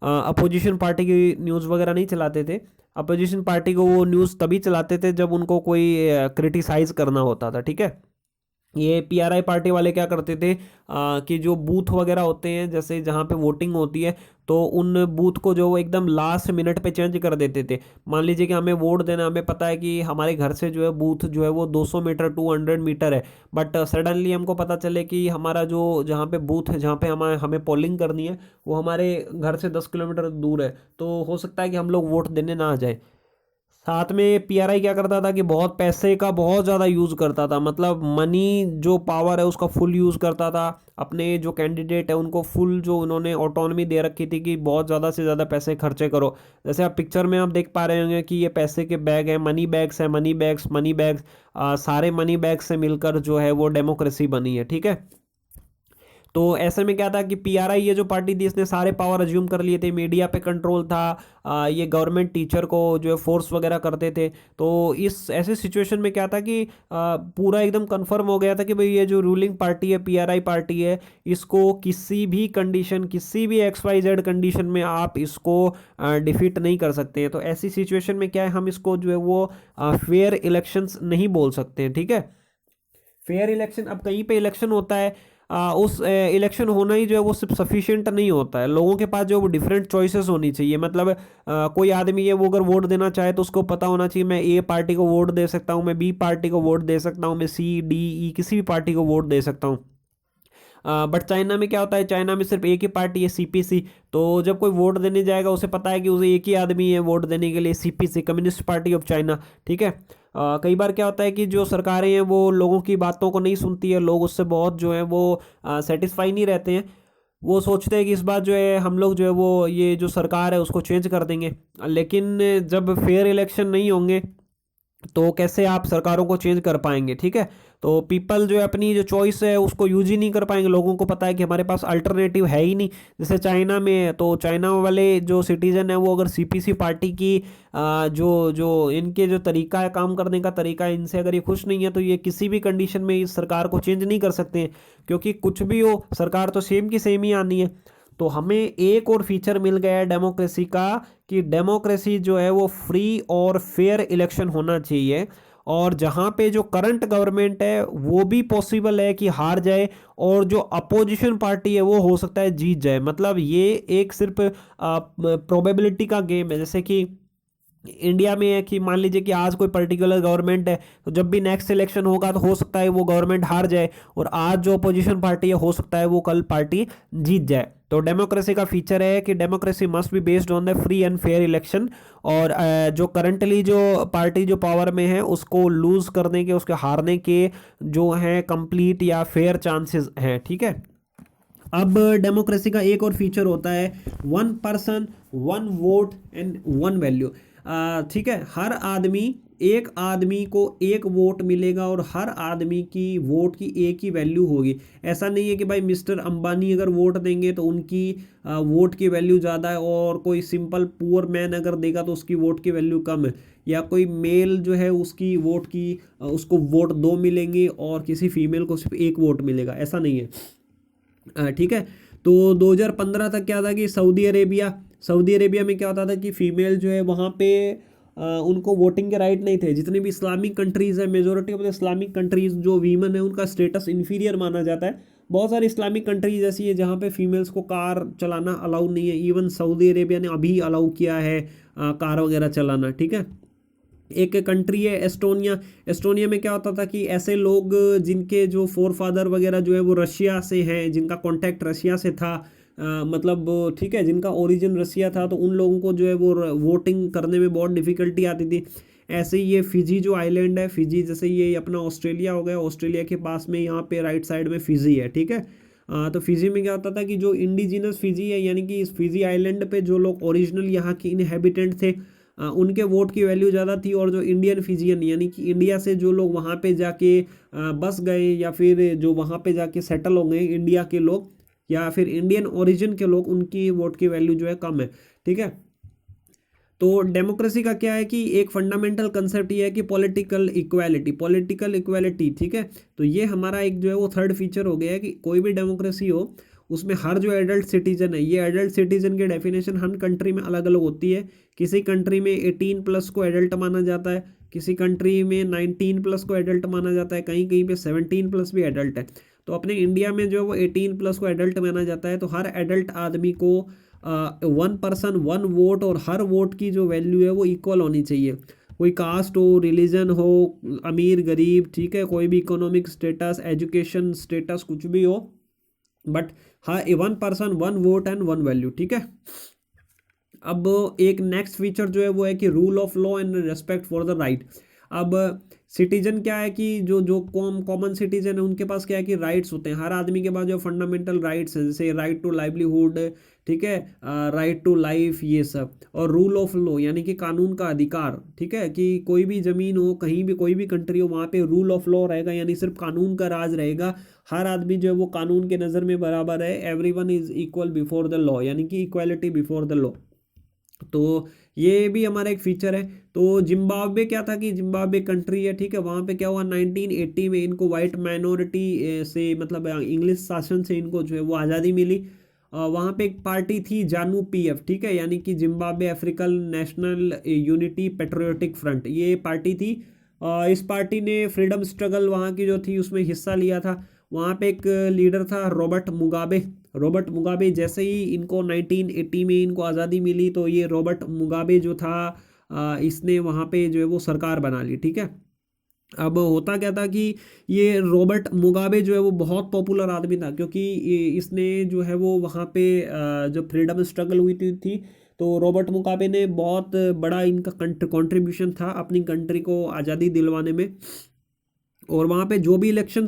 अपोजिशन पार्टी की न्यूज़ वगैरह नहीं चलाते थे। अपोजिशन पार्टी को वो न्यूज़ तभी चलाते थे जब उनको कोई क्रिटिसाइज़ करना होता था, ठीक है। ये पीआरआई पार्टी वाले क्या करते थे कि जो बूथ वगैरह होते हैं जैसे जहाँ पे वोटिंग होती है तो उन बूथ को जो वो एकदम लास्ट मिनट पे चेंज कर देते थे। मान लीजिए कि हमें वोट देना, हमें पता है कि हमारे घर से जो है बूथ जो है वो 200 मीटर 200 मीटर है, बट सडनली हमको पता चले कि हमारा जो जहाँ पे बूथ है, जहाँ पे हमें हमें पोलिंग करनी है, वो हमारे घर से 10 किलोमीटर दूर है, तो हो सकता है कि हम लोग वोट देने ना आ जाए। साथ में पीआरआई क्या करता था कि बहुत पैसे का बहुत ज़्यादा यूज़ करता था, मतलब मनी जो पावर है उसका फुल यूज़ करता था। अपने जो कैंडिडेट है उनको फुल जो उन्होंने ऑटोनॉमी दे रखी थी कि बहुत ज़्यादा से ज़्यादा पैसे खर्चे करो। जैसे आप पिक्चर में आप देख पा रहे होंगे कि ये पैसे के बैग हैं, मनी बैग्स हैं, मनी बैग्स सारे मनी बैग्स से मिलकर जो है वो डेमोक्रेसी बनी है, ठीक है। तो ऐसे में क्या था कि पीआरआई ये जो पार्टी थी इसने सारे पावर अज्यूम कर लिए थे, मीडिया पे कंट्रोल था, ये गवर्नमेंट टीचर को जो है फोर्स वगैरह करते थे। तो इस ऐसे सिचुएशन में क्या था कि पूरा एकदम कंफर्म हो गया था कि भाई ये जो रूलिंग पार्टी है, पीआरआई पार्टी है, इसको किसी भी कंडीशन, किसी भी XYZ कंडीशन में आप इसको डिफीट नहीं कर सकते हैं। तो ऐसी सिचुएशन में क्या है, हम इसको जो है वो फेयर इलेक्शंस नहीं बोल सकते हैं, ठीक है। फेयर इलेक्शन, अब कहीं पे इलेक्शन होता है, उस इलेक्शन होना ही जो है वो सिर्फ सफिशिएंट नहीं होता है, लोगों के पास जो वो डिफरेंट चॉइसेस होनी चाहिए। मतलब कोई आदमी है वो अगर वोट देना चाहे तो उसको पता होना चाहिए मैं ए पार्टी को वोट दे सकता हूँ, मैं बी पार्टी को वोट दे सकता हूँ, मैं C D E किसी भी पार्टी को वोट दे सकता हूँ। बट चाइना में क्या होता है, चाइना में सिर्फ एक ही पार्टी है, CPC। तो जब कोई वोट देने जाएगा उसे पता है कि उसे एक ही आदमी है वोट देने के लिए, CPC, communist party of China, ठीक है। कई बार क्या होता है कि जो सरकारें हैं वो लोगों की बातों को नहीं सुनती है, लोग उससे बहुत जो है वो सेटिस्फाई नहीं रहते हैं। वो सोचते हैं कि इस बार जो है हम लोग जो है वो ये जो सरकार है उसको चेंज कर देंगे। लेकिन जब फेयर इलेक्शन नहीं होंगे तो कैसे आप सरकारों को चेंज कर पाएंगे, ठीक है। तो पीपल जो है अपनी जो चॉइस है उसको यूज ही नहीं कर पाएंगे, लोगों को पता है कि हमारे पास अल्टरनेटिव है ही नहीं। जैसे चाइना में है तो चाइना वाले जो सिटीजन है वो अगर CPC पार्टी की जो जो इनके जो तरीका है, काम करने का तरीका है, इनसे अगर ये खुश नहीं है तो ये किसी भी कंडीशन में इस सरकार को चेंज नहीं कर सकते हैं, क्योंकि कुछ भी हो सरकार तो सेम की सेम ही आनी है। तो हमें एक और फीचर मिल गया है डेमोक्रेसी का कि डेमोक्रेसी जो है वो फ्री और फेयर इलेक्शन होना चाहिए। और जहाँ पे जो करंट गवर्नमेंट है वो भी पॉसिबल है कि हार जाए और जो अपोजिशन पार्टी है वो हो सकता है जीत जाए। मतलब ये एक सिर्फ प्रोबेबिलिटी का गेम है। जैसे कि इंडिया में है कि मान लीजिए कि आज कोई पर्टिकुलर गवर्नमेंट है, तो जब भी नेक्स्ट इलेक्शन होगा तो हो सकता है वो गवर्नमेंट हार जाए, और आज जो अपोजिशन पार्टी है हो सकता है वो कल पार्टी जीत जाए। तो डेमोक्रेसी का फीचर है कि democracy must be based on the free and fair election. और जो करंटली जो पार्टी जो पावर में है उसको लूज करने के, उसके हारने के जो हैं कंप्लीट या फेयर चांसेस हैं, ठीक है। अब डेमोक्रेसी का एक और फीचर होता है 1 पर्सन 1 वोट एंड 1 वैल्यू। ठीक है, हर आदमी, एक आदमी को एक वोट मिलेगा और हर आदमी की वोट की एक ही वैल्यू होगी। ऐसा नहीं है कि भाई मिस्टर अंबानी अगर वोट देंगे तो उनकी वोट की वैल्यू ज़्यादा है और कोई सिंपल पुअर मैन अगर देगा तो उसकी वोट की वैल्यू कम है, या कोई मेल जो है उसकी वोट की उसको वोट 2 मिलेंगे और किसी फीमेल को सिर्फ 1 वोट मिलेगा, ऐसा नहीं है। ठीक है। तो 2015 तक क्या था कि सऊदी अरेबिया में क्या होता था कि फीमेल जो है वहाँ पे उनको वोटिंग के राइट नहीं थे। जितने भी इस्लामिक कंट्रीज़ है, majority of the Islamic countries जो वीमेन है उनका स्टेटस इन्फीरियर माना जाता है। बहुत सारी इस्लामिक कंट्रीज ऐसी है जहाँ पे फीमेल्स को कार चलाना अलाउ नहीं है। इवन सऊदी अरेबिया ने अभी अलाउ किया है कार वगैरह चलाना, ठीक है। एक कंट्री है एस्टोनिया। एस्टोनिया में क्या होता था कि ऐसे लोग जिनके जो फोर फादर वगैरह जो है वो रशिया से हैं, जिनका कॉन्टैक्ट रशिया से था, मतलब ठीक है, जिनका ओरिजिन रसिया था, तो उन लोगों को जो है वो वोटिंग करने में बहुत डिफ़िकल्टी आती थी। ऐसे ही ये फिजी जो आइलैंड है, फिजी जैसे ये अपना ऑस्ट्रेलिया हो गया, ऑस्ट्रेलिया के पास में यहाँ पे राइट साइड में फिजी है, ठीक है। तो फिजी में क्या होता था कि जो इंडिजिनस फिजी है, यानी कि इस फिजी आइलैंड पे जो लोग ओरिजिनल यहाँ के इनहेबिटेंट थे, उनके वोट की वैल्यू ज़्यादा थी। और जो इंडियन फिजियन यानी कि इंडिया से जो लोग वहाँ पे जाके बस गए या फिर जो वहाँ पे जाके सेटल हो गए इंडिया के लोग या फिर इंडियन ओरिजिन के लोग, उनकी वोट की वैल्यू जो है कम है। ठीक है, तो डेमोक्रेसी का क्या है कि एक फंडामेंटल कंसेप्ट ये है कि पॉलिटिकल इक्वालिटी। ठीक है, तो ये हमारा एक जो है वो थर्ड फीचर हो गया है कि कोई भी डेमोक्रेसी हो उसमें हर जो एडल्ट सिटीजन है, ये एडल्ट सिटीजन की डेफिनेशन हर कंट्री में अलग अलग होती है। किसी कंट्री में 18+ को एडल्ट माना जाता है, किसी कंट्री में 19+ को एडल्ट माना जाता है, कहीं कहीं पे 17+ भी एडल्ट है। तो अपने इंडिया में जो है वो 18+ को एडल्ट माना जाता है। तो हर एडल्ट आदमी को 1 पर्सन 1 वोट, और हर वोट की जो वैल्यू है वो इक्वल होनी चाहिए। कोई कास्ट हो, रिलीजन हो, अमीर गरीब, ठीक है, कोई भी इकोनॉमिक स्टेटस, एजुकेशन स्टेटस, कुछ भी हो, बट हाँ 1 पर्सन 1 वोट एंड 1 वैल्यू। ठीक है, अब एक नेक्स्ट फीचर जो है वो है कि rule of law and respect for the right. अब सिटीजन क्या है कि जो जो कॉमन सिटीजन है उनके पास क्या है कि राइट्स होते हैं। हर आदमी के पास जो फंडामेंटल राइट्स हैं, जैसे राइट टू लाइवलीहुड, ठीक है, राइट टू लाइफ, ये सब। और रूल ऑफ लॉ यानी कि कानून का अधिकार। ठीक है, कि कोई भी जमीन हो, कहीं भी कोई भी कंट्री हो, वहाँ पे रूल ऑफ लॉ रहेगा, यानी सिर्फ कानून का राज रहेगा। हर आदमी जो है वो कानून के नज़र में बराबर है। Everyone is equal before the law, यानी कि इक्वालिटी बिफोर द लॉ। तो ये भी हमारा एक फीचर है। तो जिम्बाब्वे क्या था कि जिम्बाब्वे कंट्री है, ठीक है, वहाँ पे क्या हुआ 1980 में इनको वाइट माइनॉरिटी से, मतलब इंग्लिश शासन से इनको जो है वो आज़ादी मिली। वहाँ पे एक पार्टी थी जानू पीएफ, ठीक है, यानी कि Zimbabwe African national unity patriotic front, ये पार्टी थी। इस पार्टी ने फ्रीडम स्ट्रगल वहाँ की जो थी उसमें हिस्सा लिया था। वहाँ पे एक लीडर था रॉबर्ट मुगाबे। जैसे ही इनको 1980 में इनको आज़ादी मिली तो ये रॉबर्ट मुगाबे जो था, इसने वहाँ पे जो है वो सरकार बना ली। ठीक है, अब होता क्या था कि ये रॉबर्ट मुगाबे जो है वो बहुत पॉपुलर आदमी था, क्योंकि इसने जो है वो वहाँ पे जो फ्रीडम स्ट्रगल हुई थी, तो रॉबर्ट मुगाबे ने बहुत बड़ा इनका कंट्रीब्यूशन था अपनी कंट्री को आज़ादी दिलवाने में। और वहाँ पे जो भी इलेक्शन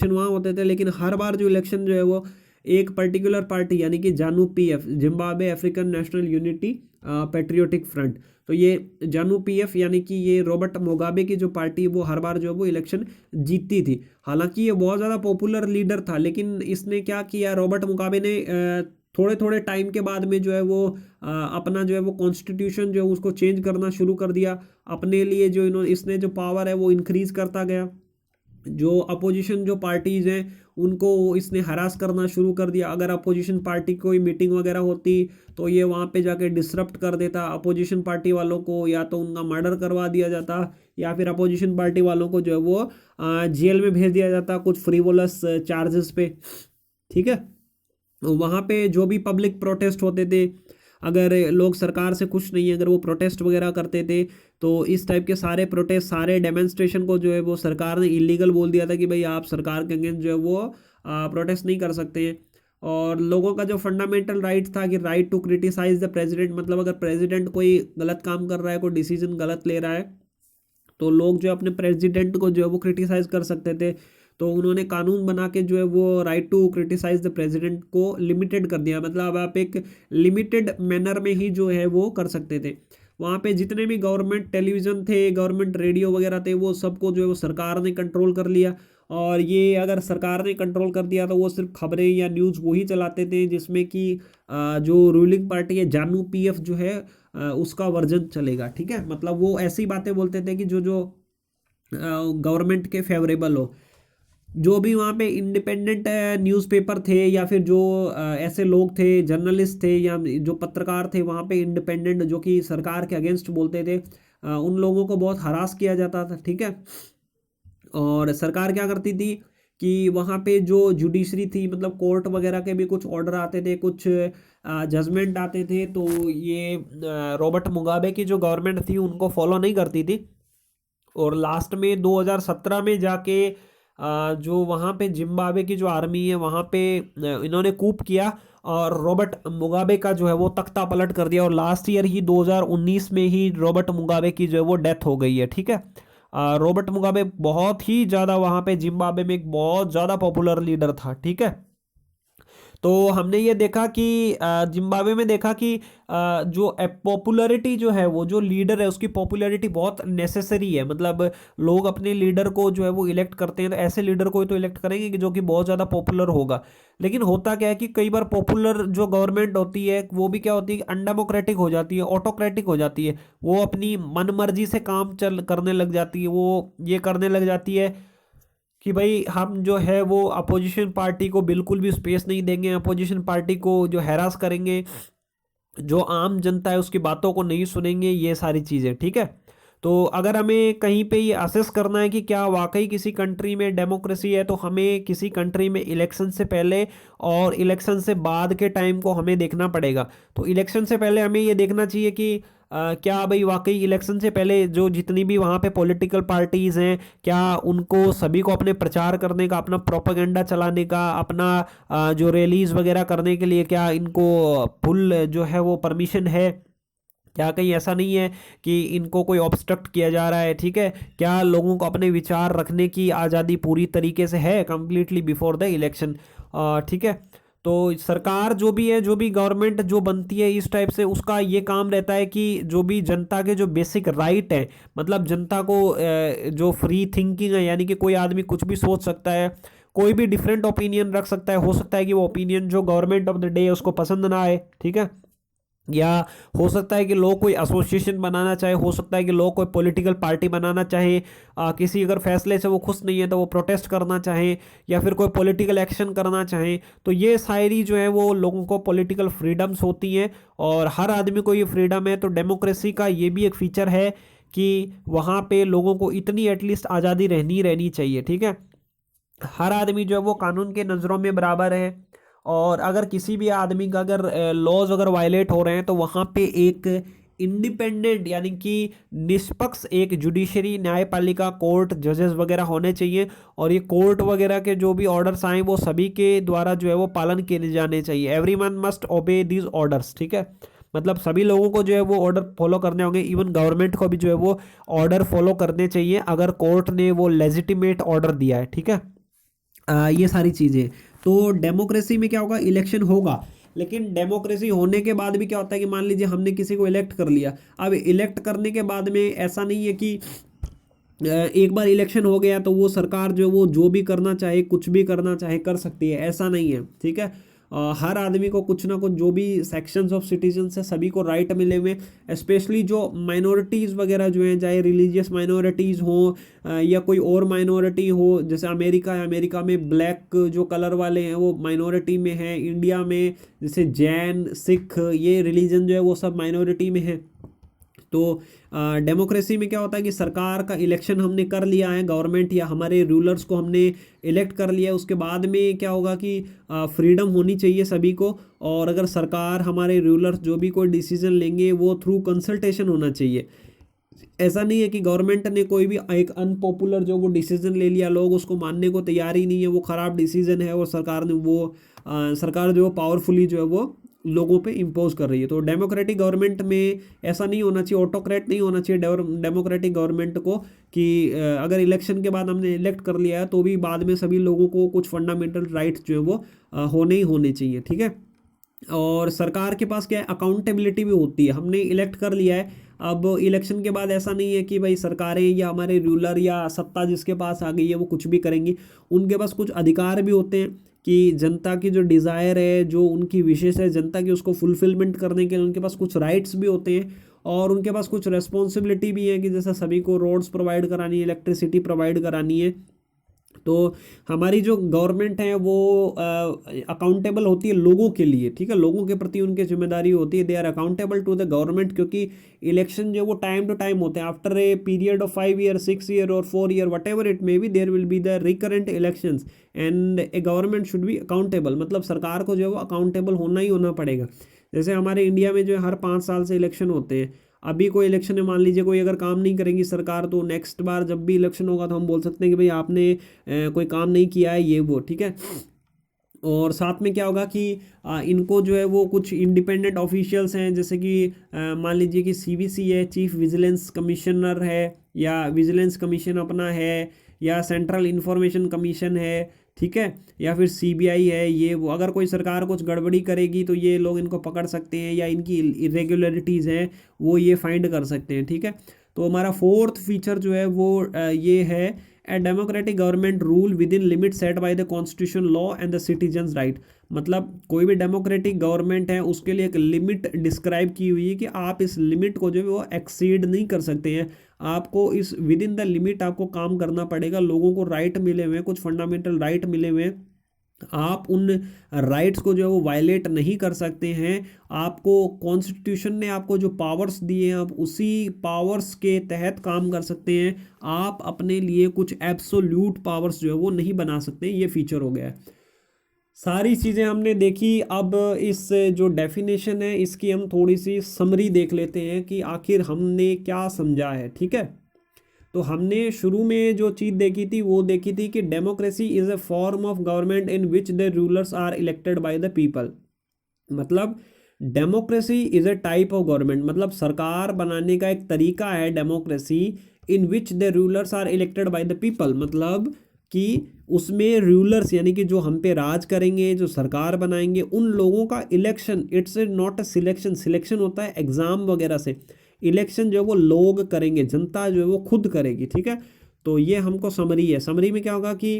वहाँ होते थे, लेकिन हर बार जो इलेक्शन जो है वो एक पर्टिकुलर पार्टी, यानी कि जानू PF, Zimbabwe African national unity patriotic front, तो ये जानू पीएफ यानी कि ये रॉबर्ट मुगाबे की जो पार्टी वो हर बार जो है वो इलेक्शन जीतती थी। हालांकि ये बहुत ज़्यादा पॉपुलर लीडर था, लेकिन इसने क्या किया, रॉबर्ट मुगाबे ने थोड़े थोड़े टाइम के बाद में जो है वो अपना जो है वो कॉन्स्टिट्यूशन जो है उसको चेंज करना शुरू कर दिया। अपने लिए जो इसने जो पावर है वो इंक्रीज करता गया। जो अपोजिशन जो पार्टीज़ हैं उनको इसने हरास करना शुरू कर दिया। अगर अपोजिशन पार्टी कोई मीटिंग वगैरह होती तो ये वहाँ पे जाके डिसरप्ट कर देता अपोजिशन पार्टी वालों को, या तो उनका मर्डर करवा दिया जाता, या फिर अपोजिशन पार्टी वालों को जो है वो जेल में भेज दिया जाता कुछ फ्रीवोलस चार्जेस पे। ठीक है, वहाँ पे जो भी पब्लिक प्रोटेस्ट होते थे, अगर लोग सरकार से खुश नहीं है, अगर वो प्रोटेस्ट वगैरह करते थे, तो इस टाइप के सारे प्रोटेस्ट, सारे डेमोन्स्ट्रेशन को जो है वो सरकार ने इलीगल बोल दिया था कि भाई आप सरकार के अगेंस्ट जो है वो प्रोटेस्ट नहीं कर सकते हैं। और लोगों का जो फंडामेंटल राइट था कि right to criticise the president, मतलब अगर प्रेसिडेंट कोई गलत काम कर रहा है, कोई डिसीजन गलत ले रहा है, तो लोग जो अपने प्रेसिडेंट को जो है वो क्रिटिसाइज कर सकते थे। तो उन्होंने कानून बना के जो है वो right to criticise the president को लिमिटेड कर दिया, मतलब आप एक लिमिटेड मैनर में ही जो है वो कर सकते थे। वहाँ पे जितने भी गवर्नमेंट टेलीविज़न थे, गवर्नमेंट रेडियो वगैरह थे, वो सबको जो है वो सरकार ने कंट्रोल कर लिया। और ये अगर सरकार ने कंट्रोल कर दिया तो वो सिर्फ खबरें या न्यूज़ वही चलाते थे जिसमें कि जो रूलिंग पार्टी है जानू पीएफ जो है उसका वर्जन चलेगा। ठीक है, मतलब वो ऐसी बातें बोलते थे कि जो जो गवर्नमेंट के फेवरेबल हो। जो भी वहाँ पे इंडिपेंडेंट न्यूज़पेपर थे, या फिर जो ऐसे लोग थे, जर्नलिस्ट थे, या जो पत्रकार थे वहाँ पे इंडिपेंडेंट, जो कि सरकार के अगेंस्ट बोलते थे, उन लोगों को बहुत हरास किया जाता था। ठीक है, और सरकार क्या करती थी कि वहाँ पे जो जुडिशरी थी, मतलब कोर्ट वगैरह के भी कुछ ऑर्डर आते थे, कुछ जजमेंट आते थे, तो ये रॉबर्ट मुगाबे की जो गवर्नमेंट थी उनको फॉलो नहीं करती थी। और लास्ट में 2017 में जाके जो वहाँ पे जिम्बाब्वे की जो आर्मी है वहाँ पे इन्होंने कूप किया और रॉबर्ट मुगाबे का जो है वो तख्ता पलट कर दिया। और लास्ट ईयर ही 2019 में ही रॉबर्ट मुगाबे की जो है वो डेथ हो गई है। ठीक है, रॉबर्ट मुगाबे बहुत ही ज़्यादा वहाँ पे जिम्बाब्वे में एक बहुत ज़्यादा पॉपुलर लीडर था। ठीक है। तो हमने ये देखा कि जिम्बाब्वे में देखा कि जो पॉपुलैरिटी जो है, वो जो लीडर है उसकी पॉपुलैरिटी बहुत नेसेसरी है। मतलब लोग अपने लीडर को जो है वो इलेक्ट करते हैं, तो ऐसे लीडर को ही तो इलेक्ट करेंगे कि जो कि बहुत ज़्यादा पॉपुलर होगा। लेकिन होता क्या है कि कई बार पॉपुलर जो गवर्नमेंट होती है वो भी क्या होती है, अनडेमोक्रेटिक हो जाती है, ऑटोक्रेटिक हो जाती है। वो अपनी मन मर्जी से काम चल करने लग जाती है। वो ये करने लग जाती है कि भाई हम जो है वो अपोजिशन पार्टी को बिल्कुल भी स्पेस नहीं देंगे, अपोजिशन पार्टी को जो हैरास करेंगे, जो आम जनता है उसकी बातों को नहीं सुनेंगे, ये सारी चीज़ें। ठीक है, तो अगर हमें कहीं पे ये असेस करना है कि क्या वाकई किसी कंट्री में डेमोक्रेसी है, तो हमें किसी कंट्री में इलेक्शन से पहले और इलेक्शन से बाद के टाइम को हमें देखना पड़ेगा। तो इलेक्शन से पहले हमें ये देखना चाहिए कि क्या भाई वाकई इलेक्शन से पहले जो जितनी भी वहाँ पे पॉलिटिकल पार्टीज़ हैं, क्या उनको सभी को अपने प्रचार करने का, अपना प्रोपेगेंडा चलाने का, अपना जो रैलीज वगैरह करने के लिए क्या इनको फुल जो है वो परमिशन है? क्या कहीं ऐसा नहीं है कि इनको कोई ऑब्स्ट्रक्ट किया जा रहा है? ठीक है, क्या लोगों को अपने विचार रखने की आज़ादी पूरी तरीके से है कंप्लीटली बिफोर द इलेक्शन? ठीक है, तो सरकार जो भी है, जो भी गवर्नमेंट जो बनती है इस टाइप से, उसका ये काम रहता है कि जो भी जनता के जो बेसिक राइट है, मतलब जनता को जो फ्री थिंकिंग है, यानी कि कोई आदमी कुछ भी सोच सकता है, कोई भी डिफरेंट ओपिनियन रख सकता है। हो सकता है कि वो ओपिनियन जो गवर्नमेंट ऑफ द डे है उसको पसंद ना आए। ठीक है, या हो सकता है कि लोग कोई एसोसिएशन बनाना चाहे, हो सकता है कि लोग कोई पॉलिटिकल पार्टी बनाना चाहे, किसी अगर फैसले से वो खुश नहीं है तो वो प्रोटेस्ट करना चाहे, या फिर कोई पॉलिटिकल एक्शन करना चाहे। तो ये सारी जो है वो लोगों को पॉलिटिकल फ्रीडम्स होती हैं, और हर आदमी को ये फ्रीडम है। तो डेमोक्रेसी का ये भी एक फीचर है कि वहाँ पे लोगों को इतनी एटलीस्ट आज़ादी रहनी चाहिए। ठीक है, हर आदमी जो है वो कानून के नज़रों में बराबर है, और अगर किसी भी आदमी का अगर लॉज अगर वायलेट हो रहे हैं तो वहाँ पे एक इंडिपेंडेंट यानी कि निष्पक्ष एक जुडिशरी, न्यायपालिका, कोर्ट, जजेस वगैरह होने चाहिए। और ये कोर्ट वगैरह के जो भी ऑर्डर्स आए वो सभी के द्वारा जो है वो पालन किए जाने चाहिए। एवरीवन मस्ट ओबे दीज ऑर्डर्स। ठीक है, मतलब सभी लोगों को जो है वो ऑर्डर फॉलो करने होंगे। इवन गवर्नमेंट को भी जो है वो ऑर्डर फॉलो करने चाहिए अगर कोर्ट ने वो लेजिटिमेट ऑर्डर दिया है। ठीक है, ये सारी चीज़ें। तो डेमोक्रेसी में क्या होगा, इलेक्शन होगा, लेकिन डेमोक्रेसी होने के बाद भी क्या होता है कि मान लीजिए हमने किसी को इलेक्ट कर लिया। अब इलेक्ट करने के बाद में ऐसा नहीं है कि एक बार इलेक्शन हो गया तो वो सरकार जो है वो जो भी करना चाहे, कुछ भी करना चाहे कर सकती है, ऐसा नहीं है। ठीक है, हर आदमी को कुछ ना कुछ, जो भी सेक्शंस ऑफ सिटीजन्स है सभी को राइट मिले हुए, स्पेशली जो माइनॉरिटीज़ वगैरह जो हैं, चाहे रिलीजियस माइनॉरिटीज़ हो या कोई और माइनॉरिटी हो। जैसे अमेरिका है, अमेरिका में ब्लैक जो कलर वाले हैं वो माइनॉरिटी में है। इंडिया में जैसे जैन, सिख, ये रिलीजन जो है वो सब माइनॉरिटी में है। तो डेमोक्रेसी में क्या होता है कि सरकार का इलेक्शन हमने कर लिया है, गवर्नमेंट या हमारे रूलर्स को हमने इलेक्ट कर लिया है, उसके बाद में क्या होगा कि फ्रीडम होनी चाहिए सभी को। और अगर सरकार, हमारे रूलर्स जो भी कोई डिसीजन लेंगे वो थ्रू कंसल्टेशन होना चाहिए। ऐसा नहीं है कि गवर्नमेंट ने कोई भी एक अनपॉपुलर जो वो डिसीजन ले लिया, लोग उसको मानने को तैयार ही नहीं है, वो ख़राब डिसीजन है, और सरकार ने वो सरकार जो पावरफुली जो है वो लोगों पे इम्पोज कर रही है। तो डेमोक्रेटिक गवर्नमेंट में ऐसा नहीं होना चाहिए, ऑटोक्रेट नहीं होना चाहिए डेमोक्रेटिक गवर्नमेंट को, कि अगर इलेक्शन के बाद हमने इलेक्ट कर लिया है तो भी बाद में सभी लोगों को कुछ फंडामेंटल राइट्स जो है वो होने ही होने चाहिए। ठीक है, और सरकार के पास क्या है, अकाउंटेबिलिटी भी होती है। हमने इलेक्ट कर लिया है, अब इलेक्शन के बाद ऐसा नहीं है कि भाई सरकारें या हमारे रूलर या सत्ता जिसके पास आ गई है वो कुछ भी करेंगी। उनके पास कुछ अधिकार भी होते हैं कि जनता की जो डिज़ायर है, जो उनकी विशेष है जनता की, उसको फुलफिलमेंट करने के लिए उनके पास कुछ राइट्स भी होते हैं, और उनके पास कुछ रेस्पॉन्सिबिलिटी भी है कि जैसा सभी को रोड्स प्रोवाइड करानी है, इलेक्ट्रिसिटी प्रोवाइड करानी है। तो हमारी जो गवर्नमेंट है वो अकाउंटेबल होती है लोगों के लिए। ठीक है, लोगों के प्रति उनकी जिम्मेदारी होती है, they are accountable to the government, क्योंकि इलेक्शन जो वो टाइम टू टाइम होते हैं। After a period of 5 year, 6 year और 4 year, whatever it may be, there will be the recurrent elections, and a government should be accountable. मतलब सरकार को जो है वो अकाउंटेबल होना ही होना पड़ेगा। जैसे हमारे इंडिया में जो है हर 5 साल से इलेक्शन होते हैं। अभी कोई इलेक्शन है, मान लीजिए कोई अगर काम नहीं करेंगी सरकार, तो नेक्स्ट बार जब भी इलेक्शन होगा तो हम बोल सकते हैं कि भाई आपने कोई काम नहीं किया है, ये वो। ठीक है, और साथ में क्या होगा कि इनको जो है वो कुछ इंडिपेंडेंट ऑफिशियल्स हैं, जैसे कि मान लीजिए कि सीवीसी है, चीफ विजिलेंस कमिश्नर है, या विजिलेंस कमीशन अपना है, या सेंट्रल इंफॉर्मेशन कमीशन है, ठीक है, या फिर सीबीआई है, ये वो, अगर कोई सरकार कुछ गड़बड़ी करेगी तो ये लोग इनको पकड़ सकते हैं, या इनकी इरेगुलरिटीज़ हैं वो ये फाइंड कर सकते हैं। ठीक है, तो हमारा फोर्थ फीचर जो है वो ये है, a democratic government rule with in limit set by the constitution law and the citizens right. मतलब कोई भी डेमोक्रेटिक गवर्नमेंट है उसके लिए एक लिमिट डिस्क्राइब की हुई है कि आप इस लिमिट को जो है वो एक्सीड नहीं कर सकते हैं, आपको इस विद इन द लिमिट आपको काम करना पड़ेगा। लोगों को राइट मिले हुए हैं, कुछ फंडामेंटल राइट मिले हुए हैं, आप उन राइट्स को जो है वो वायलेट नहीं कर सकते हैं। आपको कॉन्स्टिट्यूशन ने आपको जो पावर्स दिए हैं आप उसी पावर्स के तहत काम कर सकते हैं, आप अपने लिए कुछ एब्सोल्यूट पावर्स जो है वो नहीं बना सकते। ये फीचर हो गया है। सारी चीज़ें हमने देखी, अब इस जो डेफिनेशन है इसकी हम थोड़ी सी समरी देख लेते हैं कि आखिर हमने क्या समझा है। ठीक है, तो हमने शुरू में जो चीज़ देखी थी वो देखी थी कि democracy is a form of government in which the rulers are elected by the people. मतलब democracy is a type of government, मतलब सरकार बनाने का एक तरीका है democracy, in which the rulers are elected by the people. मतलब कि उसमें रूलर्स यानी कि जो हम पे राज करेंगे, जो सरकार बनाएंगे, उन लोगों का election, it's not a selection. Selection होता है एग्जाम वगैरह से, इलेक्शन जो है वो लोग करेंगे, जनता जो है वो खुद करेगी। ठीक है, तो ये हमको समरी है। समरी में क्या होगा कि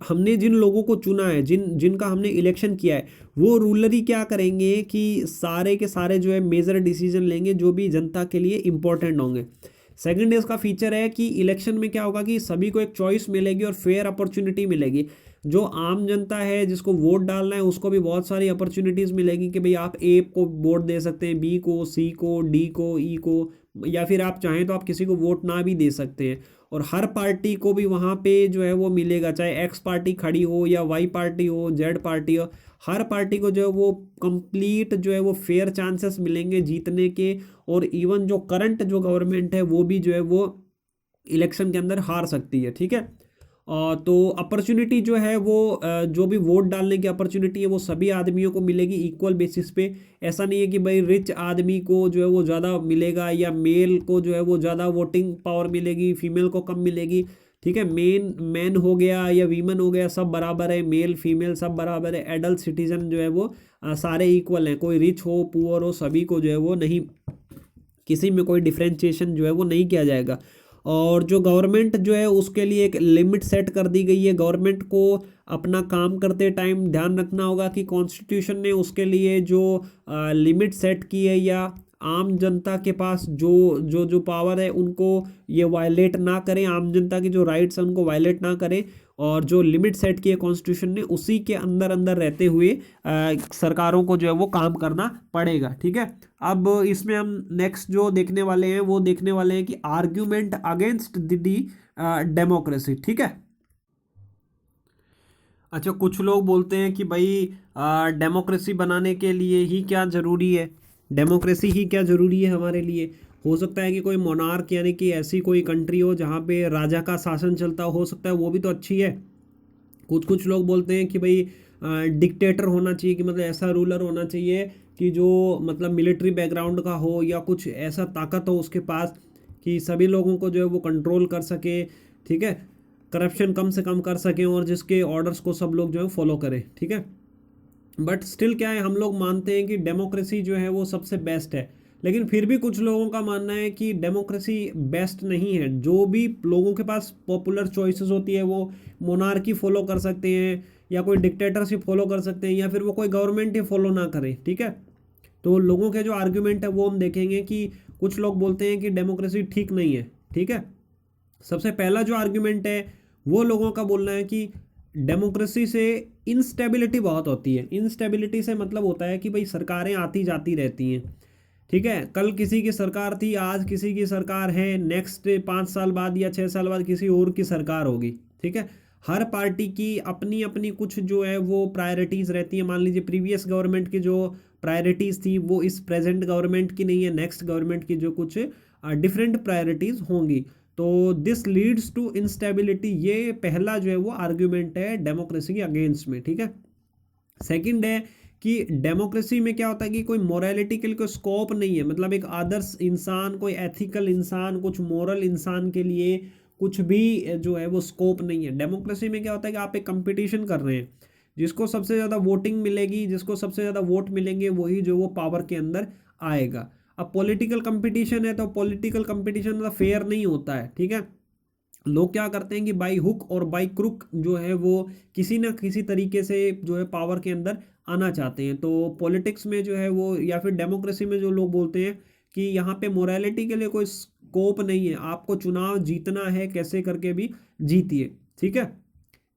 हमने जिन लोगों को चुना है, जिनका हमने इलेक्शन किया है, वो रूलर ही क्या करेंगे कि सारे के सारे जो है मेजर डिसीजन लेंगे जो भी जनता के लिए इंपॉर्टेंट होंगे। सेकंड इसका फीचर है कि इलेक्शन में क्या होगा कि सभी को एक चॉइस मिलेगी और फेयर अपॉर्चुनिटी मिलेगी। जो आम जनता है जिसको वोट डालना है उसको भी बहुत सारी अपॉर्चुनिटीज़ मिलेगी कि भाई आप ए को वोट दे सकते हैं, बी को, सी को, डी को, ई को, या फिर आप चाहें तो आप किसी को वोट ना भी दे सकते हैं। और हर पार्टी को भी वहाँ पे जो है वो मिलेगा, चाहे एक्स पार्टी खड़ी हो या वाई पार्टी हो, जेड पार्टी हो, हर पार्टी को जो है वो कंप्लीट जो है वो फेयर चांसेस मिलेंगे जीतने के। और इवन जो करंट जो गवर्नमेंट है वो भी जो है वो इलेक्शन के अंदर हार सकती है। ठीक है, तो अपॉर्चुनिटी जो है वो जो भी वोट डालने की अपॉर्चुनिटी है वो सभी आदमियों को मिलेगी इक्वल बेसिस पे। ऐसा नहीं है कि भाई रिच आदमी को जो है वो ज़्यादा मिलेगा या मेल को जो है वो ज़्यादा वोटिंग पावर मिलेगी, फीमेल को कम मिलेगी। ठीक है, मैन हो गया या वीमेन हो गया, सब बराबर है, मेल फीमेल सब बराबर है। एडल्ट सिटीजन जो है वो सारे इक्वल हैं, कोई रिच हो पुअर हो, सभी को जो है वो नहीं, किसी में कोई डिफ्रेंशिएशन जो है वो नहीं किया जाएगा। और जो गवर्नमेंट जो है उसके लिए एक लिमिट सेट कर दी गई है। गवर्नमेंट को अपना काम करते टाइम ध्यान रखना होगा कि कॉन्स्टिट्यूशन ने उसके लिए जो लिमिट सेट की है, या आम जनता के पास जो जो जो पावर है उनको ये वायलेट ना करें, आम जनता की जो राइट्स हैं उनको वायलेट ना करें। और जो लिमिट सेट की है कॉन्स्टिट्यूशन ने उसी के अंदर अंदर रहते हुए सरकारों को जो है वो काम करना पड़ेगा। ठीक है, अब इसमें हम नेक्स्ट जो देखने वाले हैं वो देखने वाले हैं कि आर्ग्यूमेंट अगेंस्ट दी डेमोक्रेसी। ठीक है, अच्छा, कुछ लोग बोलते हैं कि भाई डेमोक्रेसी बनाने के लिए ही क्या ज़रूरी है, डेमोक्रेसी ही क्या ज़रूरी है हमारे लिए। हो सकता है कि कोई मोनार्क यानी कि ऐसी कोई कंट्री हो जहाँ पे राजा का शासन चलता हो सकता है वो भी तो अच्छी है। कुछ कुछ लोग बोलते हैं कि भाई डिक्टेटर होना चाहिए, कि मतलब ऐसा रूलर होना चाहिए कि जो मतलब मिलिट्री बैकग्राउंड का हो या कुछ ऐसा ताकत हो उसके पास कि सभी लोगों को जो है वो कंट्रोल कर सके। ठीक है, करप्शन कम से कम कर सकें और जिसके ऑर्डर्स को सब लोग जो है फॉलो करें। ठीक है, बट स्टिल क्या है, हम लोग मानते हैं कि डेमोक्रेसी जो है वो सबसे बेस्ट है। लेकिन फिर भी कुछ लोगों का मानना है कि डेमोक्रेसी बेस्ट नहीं है। जो भी लोगों के पास पॉपुलर चॉइसेस होती है वो मोनार्की फॉलो कर सकते हैं, या कोई डिक्टेटरशिप फॉलो कर सकते हैं, या फिर वो कोई गवर्नमेंट ही फॉलो ना करें। ठीक है, तो लोगों के जो आर्ग्यूमेंट है वो हम देखेंगे कि कुछ लोग बोलते हैं कि डेमोक्रेसी ठीक नहीं है। ठीक है, सबसे पहला जो आर्ग्यूमेंट है वो लोगों का बोलना है कि डेमोक्रेसी से इंस्टेबिलिटी बहुत होती है। इंस्टेबिलिटी से मतलब होता है कि भाई सरकारें आती जाती रहती हैं। ठीक है, कल किसी की सरकार थी, आज किसी की सरकार है, नेक्स्ट 5 साल बाद या 6 साल बाद किसी और की सरकार होगी। ठीक है, हर पार्टी की अपनी अपनी कुछ जो है वो प्रायोरिटीज़ रहती है। मान लीजिए प्रीवियस गवर्नमेंट की जो प्रायोरिटीज़ थी वो इस प्रेजेंट गवर्नमेंट की नहीं है, नेक्स्ट गवर्नमेंट की जो कुछ डिफरेंट प्रायोरिटीज़ होंगी। तो दिस लीड्स टू इंस्टेबिलिटी, ये पहला जो है वो आर्ग्यूमेंट है डेमोक्रेसी के अगेंस्ट में। ठीक है, सेकंड है कि डेमोक्रेसी में क्या होता है कि कोई मोरालिटी के लिए कोई स्कोप नहीं है। मतलब एक आदर्श इंसान, कोई एथिकल इंसान, कुछ मोरल इंसान के लिए कुछ भी जो है वो स्कोप नहीं है। डेमोक्रेसी में क्या होता है कि आप एक कंपटीशन कर रहे हैं, जिसको सबसे ज़्यादा वोटिंग मिलेगी, जिसको सबसे ज़्यादा वोट मिलेंगे वही जो वो पावर के अंदर आएगा। अब पॉलिटिकल कंपटीशन है तो पॉलिटिकल कंपटीशन मतलब फेयर नहीं होता है, ठीक है। लोग क्या करते हैं कि बाई हुक और बाई क्रुक जो है वो किसी ना किसी तरीके से जो है पावर के अंदर आना चाहते हैं। तो पॉलिटिक्स में जो है वो या फिर डेमोक्रेसी में जो लोग बोलते हैं कि यहाँ पे मोरालिटी के लिए कोई स्कोप नहीं है, आपको चुनाव जीतना है, कैसे करके भी जीतिए, ठीक है।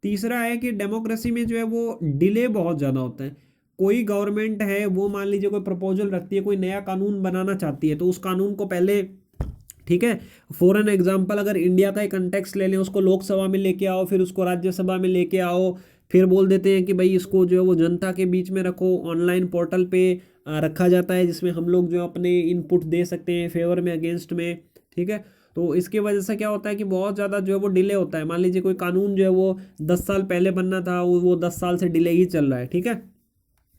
तीसरा है कि डेमोक्रेसी में जो है वो डिले बहुत ज़्यादा होता है। कोई गवर्नमेंट है वो मान लीजिए कोई प्रपोजल रखती है, कोई नया कानून बनाना चाहती है, तो उस कानून को पहले, ठीक है, फॉर एन एग्जाम्पल अगर इंडिया का एक कंटेक्स्ट ले लें, उसको लोकसभा में लेके आओ, फिर उसको राज्यसभा में लेके आओ, फिर बोल देते हैं कि भाई इसको जो है वो जनता के बीच में रखो, ऑनलाइन पोर्टल पे रखा जाता है जिसमें हम लोग जो अपने इनपुट दे सकते हैं फेवर में, अगेंस्ट में, ठीक है। तो इसकी वजह से क्या होता है कि बहुत ज़्यादा जो है वो डिले होता है। मान लीजिए कोई कानून जो है वो 10 साल पहले बनना था, वो 10 साल से डिले ही चल रहा है, ठीक है,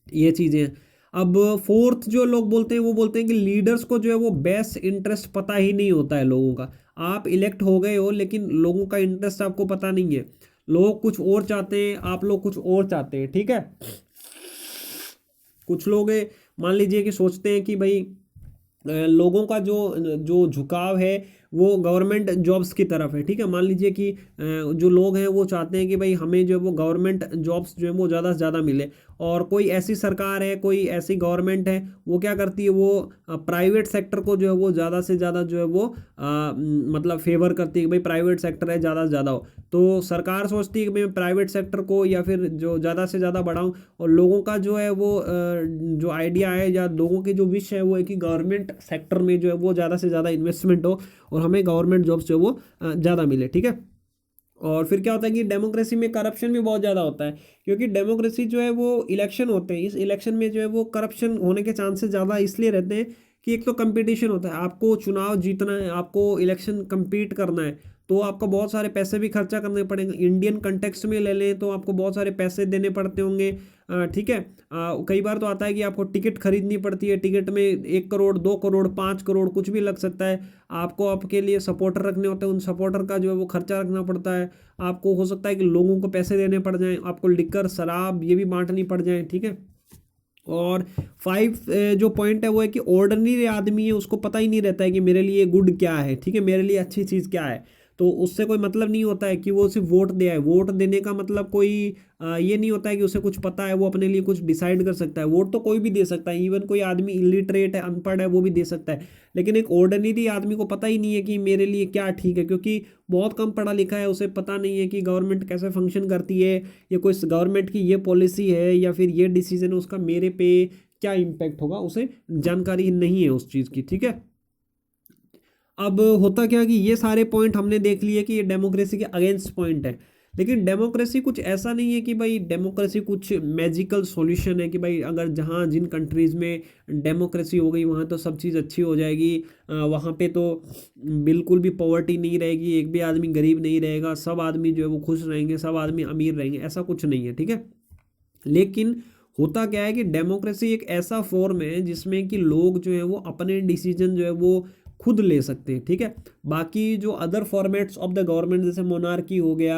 ये चीज़ें। अब फोर्थ जो लोग बोलते हैं वो बोलते हैं कि लीडर्स को जो है वो बेस्ट इंटरेस्ट पता ही नहीं होता है लोगों का। आप इलेक्ट हो गए हो लेकिन लोगों का इंटरेस्ट आपको पता नहीं है, लोग कुछ और चाहते हैं, आप लोग कुछ और चाहते हैं, ठीक है। कुछ लोग मान लीजिए कि सोचते हैं कि भाई लोगों का जो जो झुकाव है वो गवर्नमेंट जॉब्स की तरफ है, ठीक है। मान लीजिए कि जो लोग हैं वो चाहते हैं कि भाई हमें जो है वो गवर्नमेंट जॉब्स जो है वो ज़्यादा से ज़्यादा मिले, और कोई ऐसी सरकार है, कोई ऐसी गवर्नमेंट है वो क्या करती है, वो प्राइवेट सेक्टर को जो है वो ज़्यादा से ज़्यादा जो है वो मतलब फेवर करती है कि भाई प्राइवेट सेक्टर है, ज़्यादा से ज़्यादा हो। तो सरकार सोचती है कि मैं प्राइवेट सेक्टर को या फिर जो ज़्यादा से ज़्यादा बढ़ाऊँ, और लोगों का जो है वो जो आइडिया है या लोगों की जो विश है वो है कि गवर्नमेंट सेक्टर में जो है वो ज़्यादा से ज़्यादा इन्वेस्टमेंट हो और हमें गवर्नमेंट जॉब्स जो है वो ज़्यादा मिले, ठीक है। और फिर क्या होता है कि डेमोक्रेसी में करप्शन भी बहुत ज़्यादा होता है, क्योंकि डेमोक्रेसी जो है वो इलेक्शन होते हैं, इस इलेक्शन में जो है वो करप्शन होने के चांसेस ज़्यादा इसलिए रहते हैं कि एक तो कंपटीशन होता है, आपको चुनाव जीतना है, आपको इलेक्शन compete करना है, तो आपको बहुत सारे पैसे भी खर्चा करने पड़ेंगे। इंडियन कंटेक्स्ट में ले लें तो आपको बहुत सारे पैसे देने पड़ते होंगे, ठीक है। कई बार तो आता है कि आपको टिकट खरीदनी पड़ती है, टिकट में 1 करोड़, 2 करोड़, 5 करोड़ कुछ भी लग सकता है। आपको आपके लिए सपोर्टर रखने होते हैं, उन सपोर्टर का जो है वो खर्चा रखना पड़ता है। आपको हो सकता है कि लोगों को पैसे देने पड़ जाएं, आपको लिकर, शराब ये भी बांटनी पड़ जाए, ठीक है। और 5 जो पॉइंट है वो है कि ऑर्डिनरी आदमी है उसको पता ही नहीं रहता है कि मेरे लिए गुड क्या है, ठीक है, मेरे लिए अच्छी चीज़ क्या है। तो उससे कोई मतलब नहीं होता है कि वो सिर्फ वोट दे आए। वोट देने का मतलब कोई ये नहीं होता है कि उसे कुछ पता है, वो अपने लिए कुछ डिसाइड कर सकता है। वोट तो कोई भी दे सकता है, इवन कोई आदमी इलिटरेट है, अनपढ़ है, वो भी दे सकता है। लेकिन एक ऑर्डिनरी आदमी को पता ही नहीं है कि मेरे लिए क्या ठीक है, क्योंकि बहुत कम पढ़ा लिखा है, उसे पता नहीं है कि गवर्नमेंट कैसे फंक्शन करती है, या कोई गवर्नमेंट की ये पॉलिसी है या फिर ये डिसीजन है उसका मेरे पे क्या इम्पैक्ट होगा, उसे जानकारी नहीं है उस चीज़ की, ठीक है। अब होता क्या कि ये सारे पॉइंट हमने देख लिए कि ये डेमोक्रेसी के अगेंस्ट पॉइंट है। लेकिन डेमोक्रेसी कुछ ऐसा नहीं है कि भाई डेमोक्रेसी कुछ मैजिकल सॉल्यूशन है कि भाई अगर जहाँ जिन कंट्रीज़ में डेमोक्रेसी हो गई वहाँ तो सब चीज़ अच्छी हो जाएगी, वहाँ पे तो बिल्कुल भी पॉवर्टी नहीं रहेगी, एक भी आदमी गरीब नहीं रहेगा, सब आदमी जो है वो खुश रहेंगे, सब आदमी अमीर रहेंगे, ऐसा कुछ नहीं है, ठीक है। लेकिन होता क्या है कि डेमोक्रेसी एक ऐसा फॉर्म है जिसमें कि लोग जो है वो अपने डिसीजन जो है वो खुद ले सकते हैं, ठीक है। बाकी जो other formats of the government जैसे मोनार्की हो गया,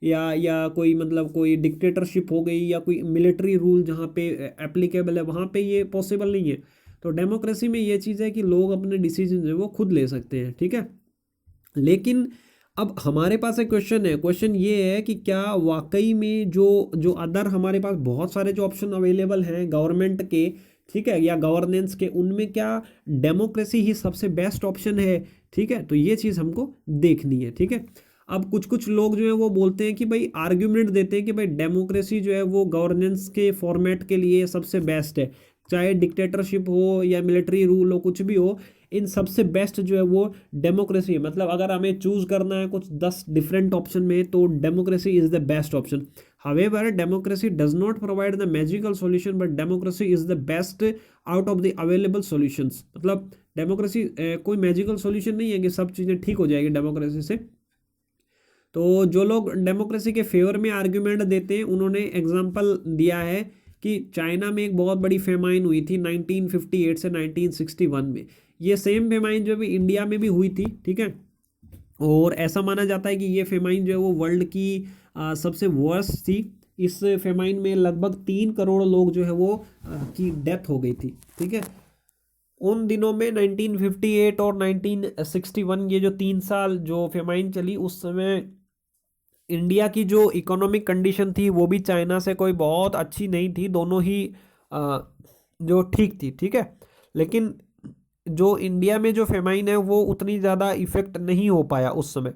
या कोई मतलब कोई डिक्टेटरशिप हो गई, या कोई मिलिट्री रूल जहाँ पे एप्लीकेबल है वहाँ पे ये पॉसिबल नहीं है। तो डेमोक्रेसी में ये चीज़ है कि लोग अपने डिसीजन जो है वो खुद ले सकते हैं, ठीक है। लेकिन अब हमारे पास एक क्वेश्चन है, क्वेश्चन ये है कि क्या वाकई में जो जो अदर हमारे पास बहुत सारे जो ऑप्शन अवेलेबल हैं गवर्नमेंट के, ठीक है, या गवर्नेंस के, उनमें क्या डेमोक्रेसी ही सबसे बेस्ट ऑप्शन है, ठीक है। तो ये चीज़ हमको देखनी है, ठीक है। अब कुछ कुछ लोग जो है वो बोलते हैं कि भाई आर्ग्यूमेंट देते हैं कि भाई डेमोक्रेसी जो है वो गवर्नेंस के फॉर्मेट के लिए सबसे बेस्ट है, चाहे डिक्टेटरशिप हो या मिलिट्री रूल हो, कुछ भी हो, इन सबसे बेस्ट जो है वो डेमोक्रेसी है। मतलब अगर हमें चूज करना है कुछ 10 डिफरेंट ऑप्शन में तो democracy is the best option. However, democracy does not provide the magical solution, but democracy is the best out of the available solutions। मतलब डेमोक्रेसी कोई मैजिकल सॉल्यूशन नहीं है कि सब चीज़ें ठीक हो जाएगी डेमोक्रेसी से। तो जो लोग डेमोक्रेसी के फेवर में आर्ग्यूमेंट देते हैं उन्होंने एग्जांपल दिया है कि चाइना में एक बहुत बड़ी फेमाइन हुई थी 1958 से 1961 में। ये सेम फेमाइन जो भी इंडिया में भी हुई थी, ठीक है। और ऐसा माना जाता है कि ये फेमाइन जो है वो वर्ल्ड की सबसे वर्स्ट थी। इस फेमाइन में लगभग 3 करोड़ लोग जो है वो की डेथ हो गई थी। ठीक है, उन दिनों में 1958 और 1961, ये जो 3 साल जो फेमाइन चली, उस समय इंडिया की जो इकोनॉमिक कंडीशन थी वो भी चाइना से कोई बहुत अच्छी नहीं थी, दोनों ही अ, जो ठीक थी। ठीक है, लेकिन जो इंडिया में जो फेमाइन है वो उतनी ज़्यादा इफेक्ट नहीं हो पाया उस समय।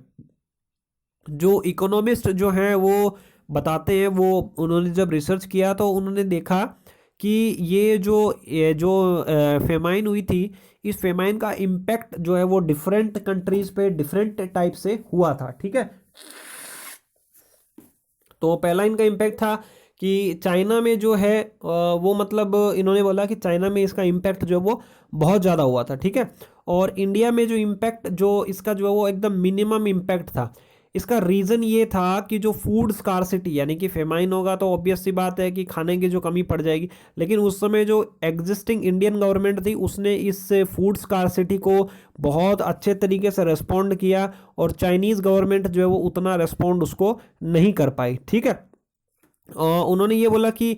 जो इकोनॉमिस्ट जो हैं वो बताते हैं, वो उन्होंने जब रिसर्च किया तो उन्होंने देखा कि ये जो फेमाइन हुई थी, इस फेमाइन का इम्पैक्ट जो है वो डिफरेंट कंट्रीज पे डिफरेंट टाइप से हुआ था। ठीक है, तो पहला इनका इम्पैक्ट था कि चाइना में जो है वो मतलब इन्होंने बोला कि चाइना में इसका इम्पैक्ट जो है वो बहुत ज़्यादा हुआ था। ठीक है, और इंडिया में जो इम्पैक्ट जो इसका जो है वो एकदम मिनिमम इम्पैक्ट था। इसका रीज़न ये था कि जो फूड स्कारसिटी, यानी कि फेमाइन होगा तो ऑब्वियस सी बात है कि खाने की जो कमी पड़ जाएगी, लेकिन उस समय जो एग्जिस्टिंग इंडियन गवर्नमेंट थी उसने इस फूड स्कारसिटी को बहुत अच्छे तरीके से रिस्पॉन्ड किया, और चाइनीज़ गवर्नमेंट जो है वो उतना रिस्पॉन्ड उसको नहीं कर पाई। ठीक है, उन्होंने ये बोला कि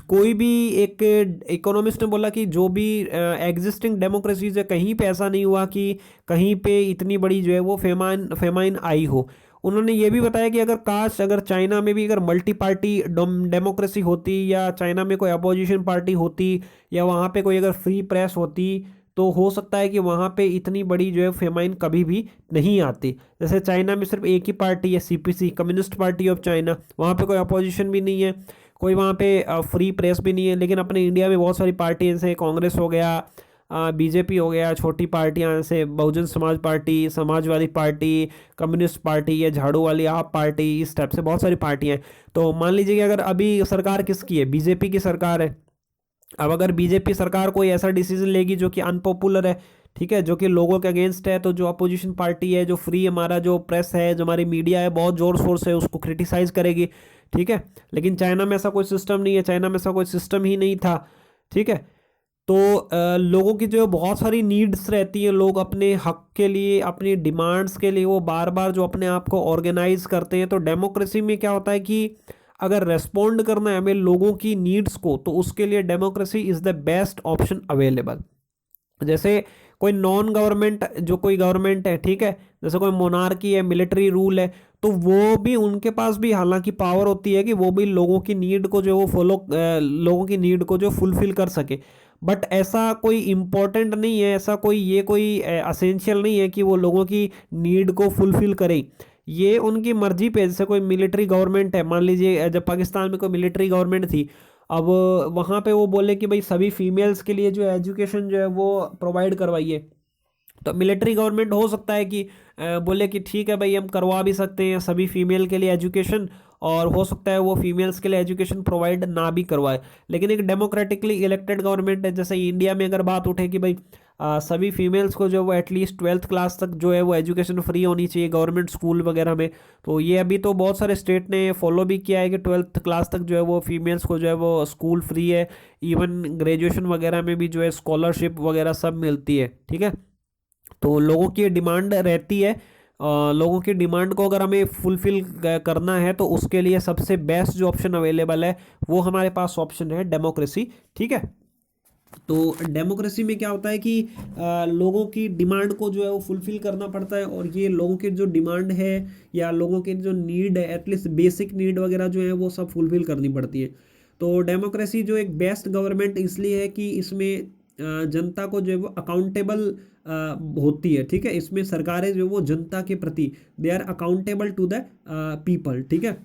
कोई भी एक इकोनॉमिस्ट ने बोला कि जो भी एग्जिस्टिंग डेमोक्रेसीज है, कहीं पे ऐसा नहीं हुआ कि कहीं पे इतनी बड़ी जो है वो फेमाइन फेमाइन आई हो। उन्होंने ये भी बताया कि अगर चाइना में भी अगर मल्टी पार्टी डेमोक्रेसी होती, या चाइना में कोई अपोजिशन पार्टी होती, या वहाँ पे कोई अगर फ्री प्रेस होती, तो हो सकता है कि वहाँ पे इतनी बड़ी जो है फेमाइन कभी भी नहीं आती। जैसे चाइना में सिर्फ एक ही पार्टी है, CPC, communist party of China, वहाँ पे कोई अपोजिशन भी नहीं है, कोई वहाँ पे फ्री प्रेस भी नहीं है। लेकिन अपने इंडिया में बहुत सारी पार्टी, जैसे कांग्रेस हो गया, बीजेपी हो गया, छोटी पार्टियां जैसे Bahujan Samaj party, Samajwadi party, communist party, या झाड़ू वाली आप पार्टी, इस टाइप से बहुत सारी पार्टियां हैं। तो मान लीजिए कि अगर अभी सरकार किसकी है, बीजेपी की सरकार है। अब अगर बीजेपी सरकार कोई ऐसा डिसीजन लेगी जो कि अनपॉपुलर है, ठीक है, जो कि लोगों के अगेंस्ट है, तो जो अपोजिशन पार्टी है, जो फ्री हमारा जो प्रेस है, जो हमारी मीडिया है, बहुत जोर शोर से उसको क्रिटिसाइज करेगी। ठीक है, लेकिन चाइना में ऐसा कोई सिस्टम नहीं है, चाइना में ऐसा कोई सिस्टम ही नहीं था। ठीक है, तो लोगों की जो बहुत सारी नीड्स रहती हैं, लोग अपने हक के लिए, अपनी डिमांड्स के लिए वो बार बार जो अपने आप को ऑर्गेनाइज करते हैं। तो डेमोक्रेसी में क्या होता है कि अगर रेस्पॉन्ड करना है हमें लोगों की नीड्स को, तो उसके लिए democracy is the best option available. जैसे कोई नॉन गवर्नमेंट, जो कोई गवर्नमेंट है, ठीक है, जैसे कोई मोनार्की है, मिलिट्री रूल है, तो वो भी, उनके पास भी हालांकि पावर होती है कि वो भी लोगों की नीड को जो वो लोगों की नीड को जो फुलफिल कर सके। बट ऐसा कोई इम्पोर्टेंट नहीं है, ऐसा कोई ये कोई असेंशियल नहीं है कि वो लोगों की नीड को फुलफिल करे। ये उनकी मर्जी पे, जैसे कोई मिलिट्री गवर्नमेंट है, मान लीजिए जब पाकिस्तान में कोई मिलिट्री गवर्नमेंट थी, अब वहाँ पे वो बोले कि भाई सभी फीमेल्स के लिए जो एजुकेशन जो है वो प्रोवाइड करवाइए, तो मिलिट्री गवर्नमेंट हो सकता है कि बोले कि ठीक है भाई, हम करवा भी सकते हैं सभी फीमेल के लिए एजुकेशन, और हो सकता है वो फीमेल्स के लिए एजुकेशन प्रोवाइड ना भी करवाए। लेकिन एक डेमोक्रेटिकली इलेक्टेड गवर्नमेंट है, जैसे इंडिया में अगर बात उठे कि भाई सभी फीमेल्स को जो वो एटलीस्ट 12th क्लास तक जो है वो एजुकेशन फ्री होनी चाहिए गवर्नमेंट स्कूल वगैरह में, तो ये अभी तो बहुत सारे स्टेट ने फॉलो भी किया है कि 12th क्लास तक जो है वो फीमेल्स को जो है वो स्कूल फ्री है। इवन ग्रेजुएशन वगैरह में भी जो है स्कॉलरशिप वगैरह सब मिलती है। ठीक है, तो लोगों की डिमांड रहती है, लोगों की डिमांड को अगर हमें फुलफिल करना है, तो उसके लिए सबसे बेस्ट जो ऑप्शन अवेलेबल है वो हमारे पास ऑप्शन है डेमोक्रेसी। ठीक है, तो डेमोक्रेसी में क्या होता है कि लोगों की डिमांड को जो है वो फुलफिल करना पड़ता है, और ये लोगों की जो डिमांड है या लोगों की जो नीड है, एटलीस्ट बेसिक नीड वगैरह जो है वो सब फुलफिल करनी पड़ती है। तो डेमोक्रेसी जो एक बेस्ट गवर्नमेंट इसलिए है कि इसमें जनता को जो है वो अकाउंटेबल होती है। ठीक है, इसमें सरकारें जो है वो जनता के प्रति they are accountable to the people. ठीक है,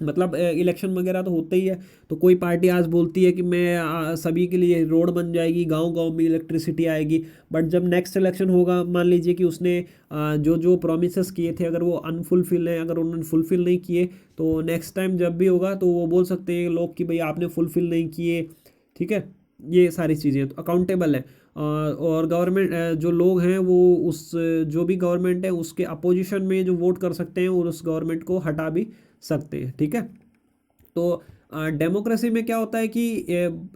मतलब इलेक्शन वगैरह तो होते ही है, तो कोई पार्टी आज बोलती है कि मैं सभी के लिए रोड बन जाएगी, गांव गांव में इलेक्ट्रिसिटी आएगी, बट जब नेक्स्ट इलेक्शन होगा, मान लीजिए कि उसने जो जो प्रोमिसेस किए थे अगर वो अनफुलफिल हैं, अगर उन्होंने फुलफिल नहीं किए, तो नेक्स्ट टाइम जब भी होगा तो वो बोल सकते हैं लोग कि भाई आपने फुलफिल नहीं किए। ठीक है, ये सारी चीज़ें तो अकाउंटेबल है। और गवर्नमेंट जो लोग हैं वो उस जो भी गवर्नमेंट है उसके अपोजिशन में जो वोट कर सकते हैं और उस गवर्नमेंट को हटा भी सकते हैं। ठीक है, तो डेमोक्रेसी में क्या होता है कि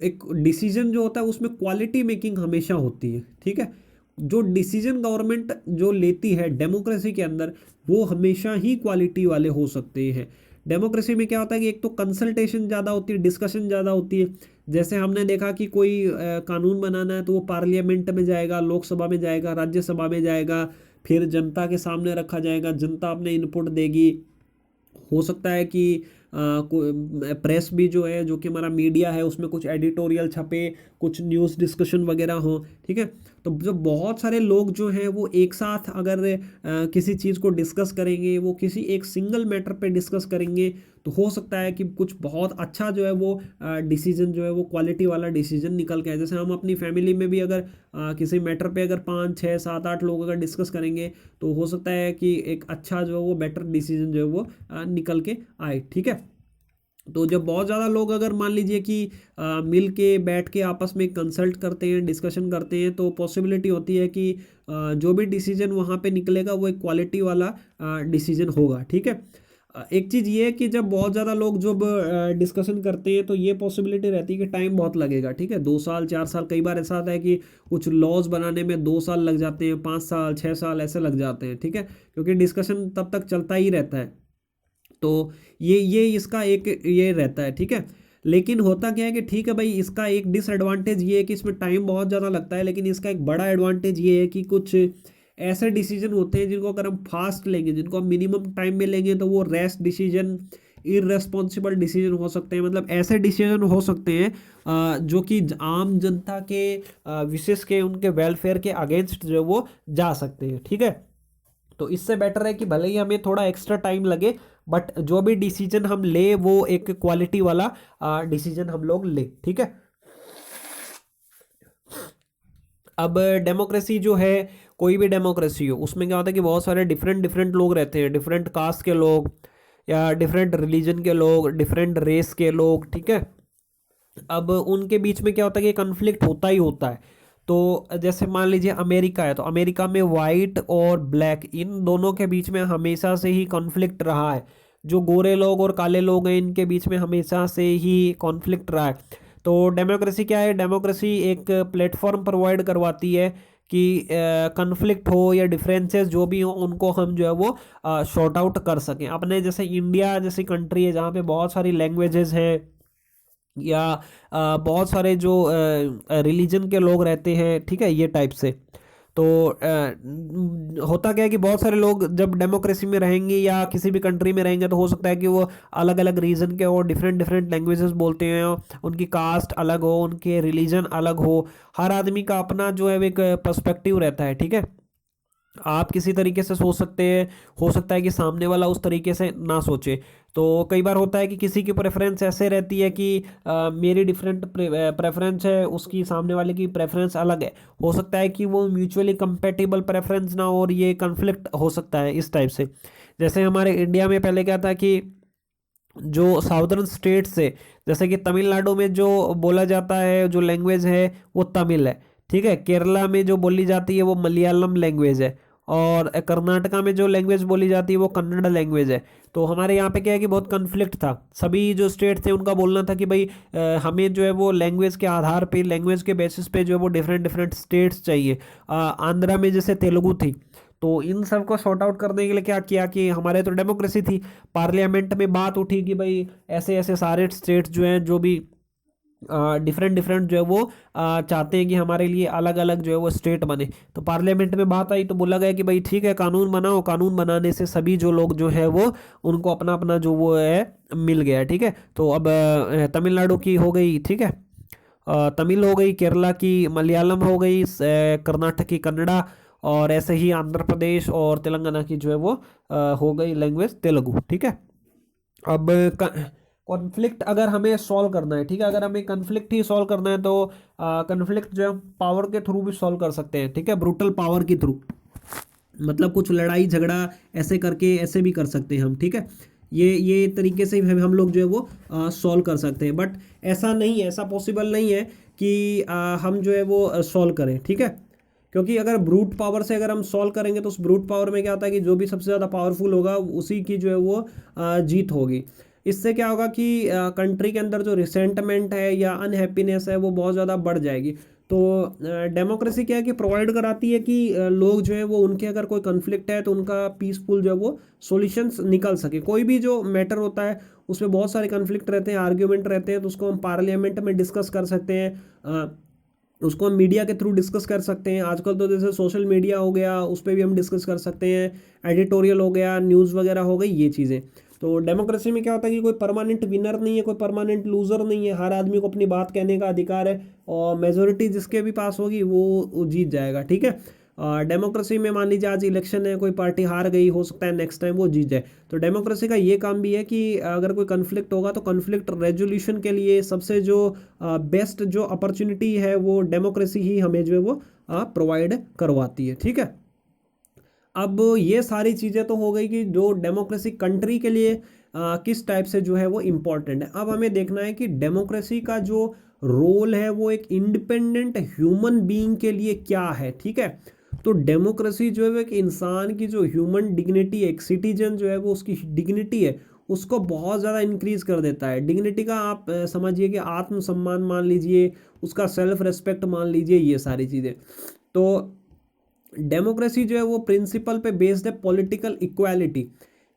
एक डिसीजन जो होता है उसमें क्वालिटी मेकिंग हमेशा होती है। ठीक है, जो डिसीजन गवर्नमेंट जो लेती है डेमोक्रेसी के अंदर, वो हमेशा ही क्वालिटी वाले हो सकते हैं। डेमोक्रेसी में क्या होता है कि एक तो कंसल्टेशन ज़्यादा होती है, डिस्कशन ज़्यादा होती है। जैसे हमने देखा कि कोई कानून बनाना है तो वो पार्लियामेंट में जाएगा, लोकसभा में जाएगा, राज्यसभा में जाएगा, फिर जनता के सामने रखा जाएगा, जनता अपने इनपुट देगी। हो सकता है कि प्रेस भी जो है, जो कि हमारा मीडिया है, उसमें कुछ एडिटोरियल छपे, कुछ न्यूज़ डिस्कशन वगैरह हो, ठीक है। तो जो बहुत सारे लोग जो हैं वो एक साथ अगर किसी चीज़ को डिस्कस करेंगे, वो किसी एक सिंगल मैटर पे डिस्कस करेंगे, तो हो सकता है कि कुछ बहुत अच्छा जो है वो डिसीजन जो है वो क्वालिटी वाला डिसीजन निकल के आए। जैसे हम अपनी फैमिली में भी अगर किसी मैटर पे अगर 5 6 7 8 लोग अगर डिस्कस करेंगे, तो हो सकता है कि एक अच्छा जो है वो बेटर डिसीजन जो है वो निकल के आए, ठीक है। तो जब बहुत ज़्यादा लोग अगर मान लीजिए कि मिल के बैठ के आपस में कंसल्ट करते हैं, डिस्कशन करते हैं, तो पॉसिबिलिटी होती है कि जो भी डिसीजन वहाँ पे निकलेगा वो एक क्वालिटी वाला डिसीजन होगा, ठीक है। एक चीज़ ये है कि जब बहुत ज़्यादा लोग जब डिस्कशन करते हैं तो ये पॉसिबिलिटी रहती है कि टाइम बहुत लगेगा, ठीक है। 2 साल 4 साल, कई बार ऐसा आता है कि कुछ लॉज बनाने में 2 साल लग जाते हैं, 5 साल 6 साल ऐसे लग जाते हैं, ठीक है, क्योंकि डिस्कशन तब तक चलता ही रहता है। तो ये इसका एक ये रहता है, ठीक है। लेकिन होता क्या है कि ठीक है भाई, इसका एक डिसएडवांटेज ये है कि इसमें टाइम बहुत ज़्यादा लगता है, लेकिन इसका एक बड़ा एडवांटेज ये है कि कुछ ऐसे डिसीजन होते हैं जिनको अगर हम फास्ट लेंगे, जिनको हम मिनिमम टाइम में लेंगे, तो वो रैश डिसीजन, इररेस्पॉन्सिबल डिसीजन हो सकते हैं। मतलब ऐसे डिसीजन हो सकते हैं जो कि आम जनता के विशेष के उनके वेलफेयर के अगेंस्ट जो है वो जा सकते हैं, ठीक है। तो इससे बेटर है कि भले ही हमें थोड़ा एक्स्ट्रा टाइम लगे, बट जो भी डिसीजन हम ले वो एक क्वालिटी वाला डिसीजन हम लोग ले, ठीक है। अब डेमोक्रेसी जो है, कोई भी डेमोक्रेसी हो, उसमें क्या होता है कि बहुत सारे डिफरेंट डिफरेंट लोग रहते हैं, डिफरेंट कास्ट के लोग या डिफरेंट रिलीजन के लोग, डिफरेंट रेस के लोग, ठीक है। अब उनके बीच में क्या होता है कि कन्फ्लिक्ट होता ही होता है। तो जैसे मान लीजिए अमेरिका है, तो अमेरिका में वाइट और ब्लैक, इन दोनों के बीच में हमेशा से ही कॉन्फ्लिक्ट रहा है। जो गोरे लोग और काले लोग हैं, इनके बीच में हमेशा से ही कॉन्फ्लिक्ट रहा है। तो डेमोक्रेसी क्या है, डेमोक्रेसी एक प्लेटफॉर्म प्रोवाइड करवाती है कि कन्फ्लिक्ट हो या डिफरेंसेस जो भी हो, उनको हम जो है वो शॉर्ट आउट कर सकें। अपने जैसे इंडिया जैसी कंट्री है जहाँ पे बहुत सारी लैंग्वेजेस हैं, या बहुत सारे जो रिलीजन के लोग रहते हैं, ठीक है, ये टाइप से। तो होता क्या है कि बहुत सारे लोग जब डेमोक्रेसी में रहेंगे या किसी भी कंट्री में रहेंगे, तो हो सकता है कि वो अलग अलग रीजन के और डिफरेंट डिफरेंट लैंग्वेजेस बोलते हैं, उनकी कास्ट अलग हो, उनके रिलीजन अलग हो। हर आदमी का अपना जो है एक पर्सपेक्टिव रहता है, ठीक है। आप किसी तरीके से सोच सकते हैं, हो सकता है कि सामने वाला उस तरीके से ना सोचे। तो कई बार होता है कि किसी की प्रेफरेंस ऐसे रहती है कि मेरी डिफरेंट प्रेफरेंस है, उसकी सामने वाले की प्रेफरेंस अलग है। हो सकता है कि वो म्यूचुअली कंपेटेबल प्रेफरेंस ना हो और ये कन्फ्लिक्ट हो सकता है इस टाइप से। जैसे हमारे इंडिया में पहले क्या था कि जो साउदर्न स्टेट से, जैसे कि तमिलनाडु में जो बोला जाता है, जो लैंग्वेज है वो तमिल है, ठीक है। केरला में जो बोली जाती है वो मलयालम लैंग्वेज है, और कर्नाटका में जो लैंग्वेज बोली जाती है वो कन्नड़ लैंग्वेज है। तो हमारे यहाँ पे क्या है कि बहुत कन्फ्लिक्ट था, सभी जो स्टेट थे उनका बोलना था कि भाई हमें जो है वो लैंग्वेज के आधार पे, लैंग्वेज के बेसिस पे जो है वो डिफरेंट डिफरेंट स्टेट्स चाहिए। आंध्रा में जैसे तेलुगु थी, तो इन सब को सॉर्ट आउट करने के लिए क्या किया कि हमारे तो डेमोक्रेसी थी, पार्लियामेंट में बात उठी कि भाई ऐसे ऐसे सारे स्टेट्स जो हैं, जो भी डिफरेंट डिफरेंट जो है वो चाहते हैं कि हमारे लिए अलग अलग जो है वो स्टेट बने। तो पार्लियामेंट में बात आई तो बोला गया कि भाई ठीक है, कानून बनाओ, कानून बनाने से सभी जो लोग जो है वो, उनको अपना अपना जो वो है मिल गया, ठीक है। तो अब तमिलनाडु की हो गई, ठीक है, तमिल हो गई, केरला की मलयालम हो गई, कर्नाटक की कन्नड़ा, और ऐसे ही आंध्र प्रदेश और तेलंगाना की जो है वो हो गई लैंग्वेज तेलुगु, ठीक है। अब कॉन्फ्लिक्ट अगर हमें सॉल्व करना है, ठीक है, अगर हमें कन्फ्लिक्ट ही सॉल्व करना है, तो कन्फ्लिक्ट जो है पावर के थ्रू भी सॉल्व कर सकते हैं, ठीक है, ब्रूटल पावर के थ्रू। मतलब कुछ लड़ाई झगड़ा ऐसे करके ऐसे भी कर सकते हैं हम, ठीक है। ये तरीके से हम लोग जो है वो सॉल्व कर सकते हैं, बट ऐसा नहीं है, ऐसा पॉसिबल नहीं है कि हम जो है वो सॉल्व करें, ठीक है। क्योंकि अगर ब्रूट पावर से अगर हम सॉल्व करेंगे, तो उस ब्रूट पावर में क्या होता है कि जो भी सबसे ज़्यादा पावरफुल होगा उसी की जो है वो जीत होगी। इससे क्या होगा कि कंट्री के अंदर जो रिसेंटमेंट है या अनहैप्पीनेस है वो बहुत ज़्यादा बढ़ जाएगी। तो डेमोक्रेसी क्या है कि प्रोवाइड कराती है कि लोग जो है वो उनके अगर कोई कन्फ्लिक्ट है तो उनका पीसफुल जो है वो सॉल्यूशंस निकल सके। कोई भी जो मैटर होता है उसमें बहुत सारे कन्फ्लिक्ट रहते हैं, आर्ग्यूमेंट रहते हैं, तो उसको हम पार्लियामेंट में डिस्कस कर सकते हैं, उसको हम मीडिया के थ्रू डिस्कस कर सकते हैं। आजकल तो जैसे सोशल मीडिया हो गया, उस पर भी हम डिस्कस कर सकते हैं, एडिटोरियल हो गया, न्यूज़ वगैरह हो गई, ये चीज़ें। तो डेमोक्रेसी में क्या होता है कि कोई परमानेंट विनर नहीं है, कोई परमानेंट लूजर नहीं है, हर आदमी को अपनी बात कहने का अधिकार है और मेजोरिटी जिसके भी पास होगी वो जीत जाएगा, ठीक है। डेमोक्रेसी में मान लीजिए आज इलेक्शन है, कोई पार्टी हार गई, हो सकता है नेक्स्ट टाइम वो जीत जाए। तो डेमोक्रेसी का ये काम भी है कि अगर कोई कन्फ्लिक्ट होगा तो कन्फ्लिक्ट रेजोल्यूशन के लिए सबसे जो बेस्ट जो अपॉर्चुनिटी है वो डेमोक्रेसी ही हमें जो है वो प्रोवाइड करवाती है, ठीक है। अब ये सारी चीज़ें तो हो गई कि जो डेमोक्रेसी कंट्री के लिए किस टाइप से जो है वो इम्पॉर्टेंट है। अब हमें देखना है कि डेमोक्रेसी का जो रोल है वो एक इंडिपेंडेंट ह्यूमन बीइंग के लिए क्या है, ठीक है। तो डेमोक्रेसी जो है वो एक इंसान की जो ह्यूमन डिग्निटी, एक सिटीजन जो है वो उसकी डिग्निटी है उसको बहुत ज़्यादा इंक्रीज कर देता है। डिग्निटी का आप समझिए कि आत्मसम्मान मान लीजिए, उसका सेल्फ रेस्पेक्ट मान लीजिए, ये सारी चीज़ें। तो डेमोक्रेसी जो है वो प्रिंसिपल पे बेस्ड है पॉलिटिकल इक्वालिटी,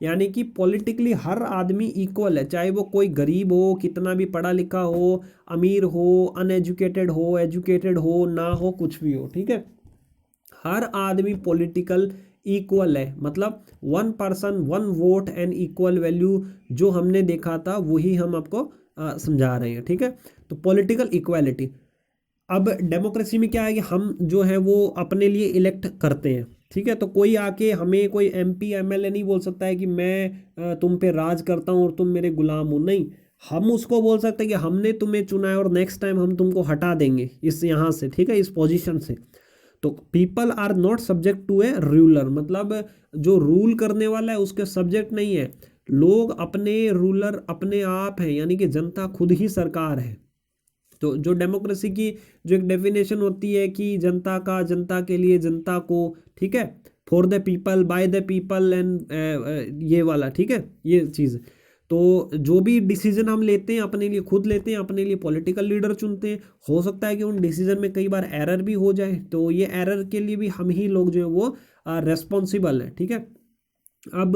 यानी कि पॉलिटिकली हर आदमी इक्वल है, चाहे वो कोई गरीब हो, कितना भी पढ़ा लिखा हो, अमीर हो, अनएजुकेटेड हो, एजुकेटेड हो ना हो, कुछ भी हो, ठीक है। हर आदमी पॉलिटिकल इक्वल है, मतलब one person one vote and equal value जो हमने देखा था वही हम आपको समझा रहे हैं, ठीक है। तो पॉलिटिकल इक्वालिटी। अब डेमोक्रेसी में क्या है कि हम जो है वो अपने लिए इलेक्ट करते हैं, ठीक है। तो कोई आके हमें कोई एमपी एमएलए नहीं बोल सकता है कि मैं तुम पे राज करता हूँ और तुम मेरे गुलाम हो, नहीं। हम उसको बोल सकते हैं कि हमने तुम्हें चुना है और नेक्स्ट टाइम हम तुमको हटा देंगे इस यहाँ से, ठीक है, इस पोजीशन से। तो people are not subject to a ruler, मतलब जो रूल करने वाला है उसके सब्जेक्ट नहीं है, लोग अपने रूलर अपने आप हैं, यानी कि जनता खुद ही सरकार है। तो जो डेमोक्रेसी की जो एक डेफिनेशन होती है कि जनता का, जनता के लिए, जनता को, ठीक है, for the people, bye the people and ये वाला, ठीक है, ये चीज़। तो जो भी डिसीजन हम लेते हैं अपने लिए खुद लेते हैं, अपने लिए पॉलिटिकल लीडर चुनते हैं। हो सकता है कि उन डिसीजन में कई बार एरर भी हो जाए, तो ये एरर के लिए भी हम ही लोग जो है वो रेस्पॉन्सिबल है, ठीक है। अब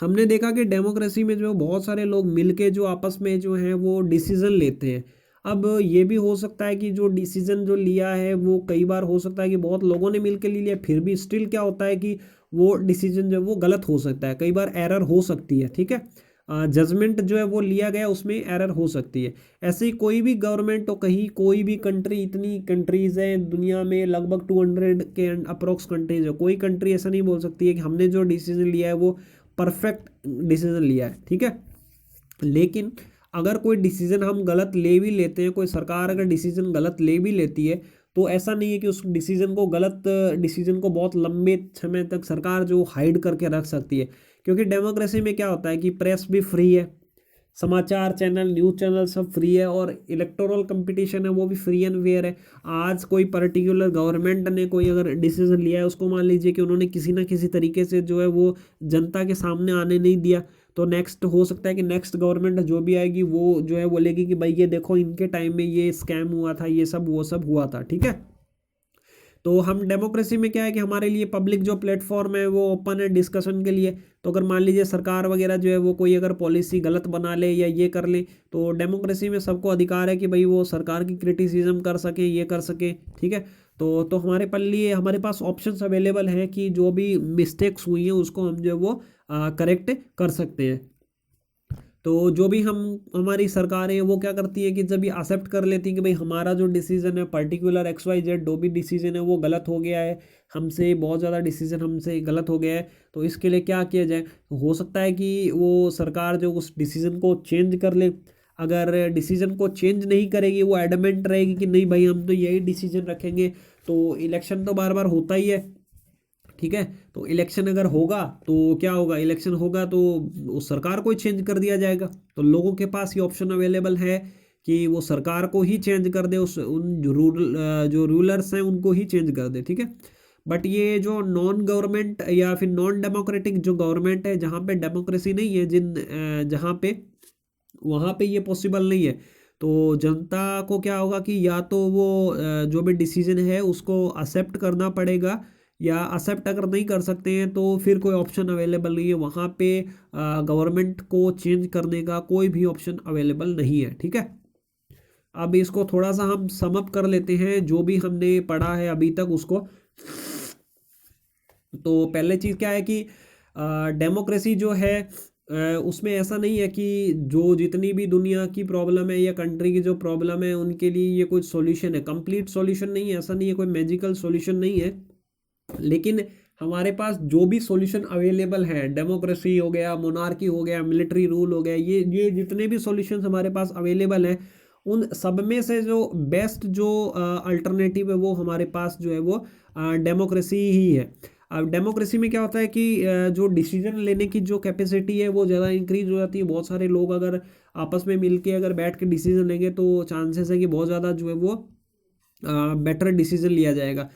हमने देखा कि डेमोक्रेसी में जो बहुत सारे लोग मिलके जो आपस में जो है वो डिसीजन लेते हैं। अब ये भी हो सकता है कि जो डिसीजन जो लिया है वो कई बार हो सकता है कि बहुत लोगों ने मिलकर ले लिया, फिर भी स्टिल क्या होता है कि वो डिसीजन जो है वो गलत हो सकता है, कई बार एरर हो सकती है, ठीक है। जजमेंट जो है वो लिया गया उसमें एरर हो सकती है। ऐसे ही कोई भी गवर्नमेंट तो कहीं कोई भी कंट्री, इतनी कंट्रीज हैं दुनिया में, लगभग 200 के अप्रोक्स कंट्रीज है, कोई कंट्री ऐसा नहीं बोल सकती है कि हमने जो डिसीजन लिया है वो परफेक्ट डिसीजन लिया है, ठीक है। लेकिन अगर कोई डिसीजन हम गलत ले भी लेते हैं, कोई सरकार अगर डिसीजन गलत ले भी लेती है, तो ऐसा नहीं है कि उस डिसीजन को, गलत डिसीजन को बहुत लंबे समय तक सरकार जो हाइड करके रख सकती है। क्योंकि डेमोक्रेसी में क्या होता है कि प्रेस भी फ्री है, समाचार चैनल, न्यूज़ चैनल सब फ्री है, और इलेक्टोरल कंपटीशन है वो भी फ्री एंड फेयर है। आज कोई पर्टिकुलर गवर्नमेंट ने कोई अगर डिसीजन लिया है, उसको मान लीजिए कि उन्होंने किसी ना किसी तरीके से जो है वो जनता के सामने आने नहीं दिया, तो नेक्स्ट हो सकता है कि नेक्स्ट गवर्नमेंट जो भी आएगी वो जो है बोलेगी कि भाई ये देखो इनके टाइम में ये स्कैम हुआ था, ये सब वो सब हुआ था, ठीक है। तो हम डेमोक्रेसी में क्या है कि हमारे लिए पब्लिक जो प्लेटफॉर्म है वो ओपन है डिस्कशन के लिए। तो अगर मान लीजिए सरकार वगैरह जो है वो कोई अगर पॉलिसी गलत बना ले या ये कर ले, तो डेमोक्रेसी में सबको अधिकार है कि भाई वो सरकार की क्रिटिसिज्म कर सके, ये कर सके, ठीक है। तो हमारे लिए हमारे पास ऑप्शंस अवेलेबल हैं कि जो भी मिस्टेक्स हुई हैं उसको हम जो है वो करेक्ट कर सकते हैं। तो जो भी हम, हमारी सरकार है वो क्या करती है कि जब ये एक्सेप्ट कर लेती है कि भाई हमारा जो डिसीजन है पर्टिकुलर XYZ जो भी डिसीजन है वो गलत हो गया है, हमसे बहुत ज़्यादा डिसीजन हमसे गलत हो गया है, तो इसके लिए क्या किया जाए। हो सकता है कि वो सरकार जो उस डिसीजन को चेंज कर ले। अगर डिसीजन को चेंज नहीं करेगी, वो एडमेंट रहेगी कि नहीं भाई हम तो यही डिसीजन रखेंगे, तो इलेक्शन तो बार बार होता ही है, ठीक है। तो इलेक्शन अगर होगा तो क्या होगा, इलेक्शन होगा तो उस सरकार को ही चेंज कर दिया जाएगा। तो लोगों के पास ये ऑप्शन अवेलेबल है कि वो सरकार को ही चेंज कर दे, उस उन जो रूलर्स हैं उनको ही चेंज कर दे, ठीक है। बट ये जो नॉन गवर्नमेंट या फिर नॉन डेमोक्रेटिक जो गवर्नमेंट है, जहाँ पे डेमोक्रेसी नहीं है, जहाँ पे वहाँ पे ये पॉसिबल नहीं है, तो जनता को क्या होगा कि या तो वो जो भी डिसीजन है उसको एक्सेप्ट करना पड़ेगा, या एक्सेप्ट अगर नहीं कर सकते हैं तो फिर कोई ऑप्शन अवेलेबल नहीं है वहाँ पे। गवर्नमेंट को चेंज करने का कोई भी ऑप्शन अवेलेबल नहीं है। ठीक है, अब इसको थोड़ा सा हम सम अप कर लेते हैं जो भी हमने पढ़ा है अभी तक उसको। तो पहले चीज़ क्या है कि डेमोक्रेसी जो है उसमें ऐसा नहीं है कि जो जितनी भी दुनिया की प्रॉब्लम है या कंट्री की जो प्रॉब्लम है उनके लिए ये कोई सॉल्यूशन है, कंप्लीट सॉल्यूशन नहीं है, ऐसा नहीं है, कोई मैजिकल सॉल्यूशन नहीं है। लेकिन हमारे पास जो भी सॉल्यूशन अवेलेबल है, डेमोक्रेसी हो गया, मोनार्की हो गया, मिलिट्री रूल हो गया, ये जितने भी सॉल्यूशंस हमारे पास अवेलेबल हैं उन सब में से जो बेस्ट जो अल्टरनेटिव है वो हमारे पास जो है वो डेमोक्रेसी ही है। अब डेमोक्रेसी में क्या होता है कि जो डिसीजन लेने की जो कैपेसिटी है वो ज़्यादा इंक्रीज हो जाती है। बहुत सारे लोग अगर आपस में मिलके अगर बैठ के डिसीजन लेंगे तो चांसेस है कि बहुत ज़्यादा जो है वो बेटर डिसीजन लिया जाएगा।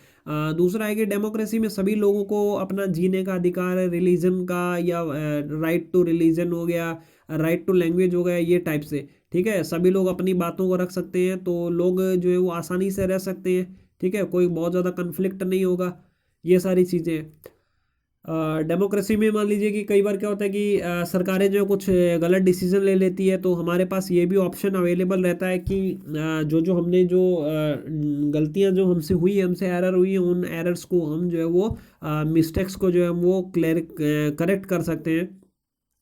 दूसरा है कि डेमोक्रेसी में सभी लोगों को अपना जीने का अधिकार है, रिलीजन का या राइट टू रिलीजन हो गया, राइट टू लैंग्वेज हो गया, ये टाइप से। ठीक है, सभी लोग अपनी बातों को रख सकते हैं, तो लोग जो है वो आसानी से रह सकते हैं। ठीक है, कोई बहुत ज़्यादा कन्फ्लिक्ट नहीं होगा, ये सारी चीज़ें। डेमोक्रेसी में मान लीजिए कि कई बार क्या होता है कि सरकारें जो है कुछ गलत डिसीजन ले लेती है, तो हमारे पास ये भी ऑप्शन अवेलेबल रहता है कि जो जो हमने जो गलतियां जो हमसे हुई है, हमसे एरर हुई है, उन एरर्स को हम जो है वो मिस्टेक्स को जो है वो करेक्ट कर सकते हैं।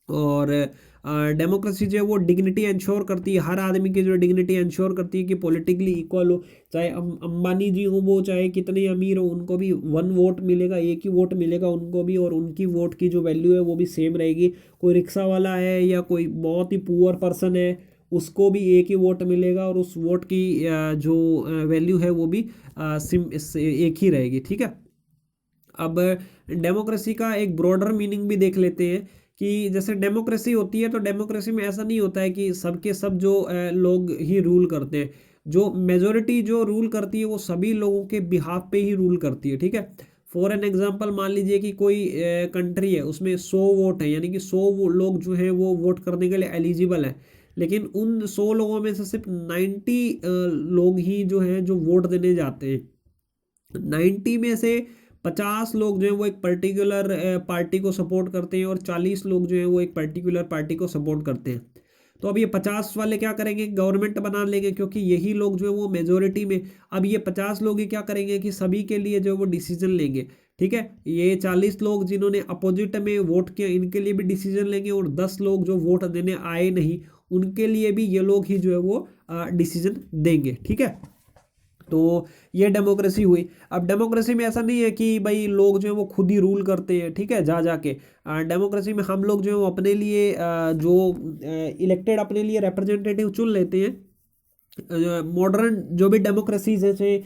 और डेमोक्रेसी जो है वो डिग्निटी इंश्योर करती है, हर आदमी की जो डिग्निटी इंश्योर करती है कि पॉलिटिकली इक्वल हो, चाहे अंबानी जी हो, वो चाहे कितने अमीर हो, उनको भी वन वोट मिलेगा, एक ही वोट मिलेगा उनको भी, और उनकी वोट की जो वैल्यू है वो भी सेम रहेगी। कोई रिक्शा वाला है या कोई बहुत ही पुअर पर्सन है, उसको भी एक ही वोट मिलेगा, और उस वोट की जो वैल्यू है वो भी एक ही रहेगी। ठीक है, अब डेमोक्रेसी का एक ब्रॉडर मीनिंग भी देख लेते हैं कि जैसे डेमोक्रेसी होती है तो डेमोक्रेसी में ऐसा नहीं होता है कि सबके सब जो लोग ही रूल करते हैं। जो मेजोरिटी जो रूल करती है वो सभी लोगों के बिहाफ पे ही रूल करती है। ठीक है, फॉर एन एग्जांपल मान लीजिए कि कोई कंट्री है, उसमें 100 वोट है, यानी कि 100 लोग जो हैं वो वोट करने के लिए एलिजिबल है, लेकिन उन 100 लोगों में से सिर्फ 90 लोग ही जो हैं जो वोट देने जाते हैं। 90 में से 50 लोग जो है वो एक पर्टिकुलर पार्टी को सपोर्ट करते हैं, और 40 लोग जो है वो एक पर्टिकुलर पार्टी को सपोर्ट करते हैं। तो अब ये 50 वाले क्या करेंगे, गवर्नमेंट बना लेंगे, क्योंकि यही लोग जो है वो मेजोरिटी में। अब ये 50 लोग ही क्या करेंगे कि सभी के लिए जो है वो डिसीजन लेंगे। ठीक है, ये 40 लोग जिन्होंने अपोजिट में वोट किया इनके लिए भी डिसीजन लेंगे, और 10 लोग जो वोट देने आए नहीं उनके लिए भी ये लोग ही जो है वो डिसीजन देंगे। ठीक है, तो ये डेमोक्रेसी हुई। अब डेमोक्रेसी में ऐसा नहीं है कि भाई लोग जो है वो खुद ही रूल करते हैं। ठीक है, जा जाके डेमोक्रेसी में हम लोग जो है वो अपने लिए जो इलेक्टेड अपने लिए रिप्रेजेंटेटिव चुन लेते हैं। मॉडर्न जो भी डेमोक्रेसी जैसे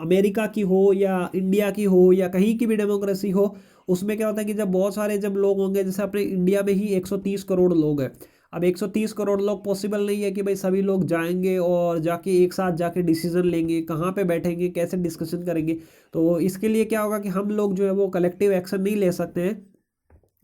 अमेरिका की हो या इंडिया की हो या कहीं की भी डेमोक्रेसी हो, उसमें क्या होता है कि जब बहुत सारे जब लोग होंगे, जैसे अपने इंडिया में ही 130 करोड़ लोग हैं। अब 130 करोड़ लोग पॉसिबल नहीं है कि भाई सभी लोग जाएंगे और जाके एक साथ जाके डिसीजन लेंगे, कहाँ पे बैठेंगे, कैसे डिस्कशन करेंगे। तो इसके लिए क्या होगा कि हम लोग जो है वो कलेक्टिव एक्शन नहीं ले सकते हैं,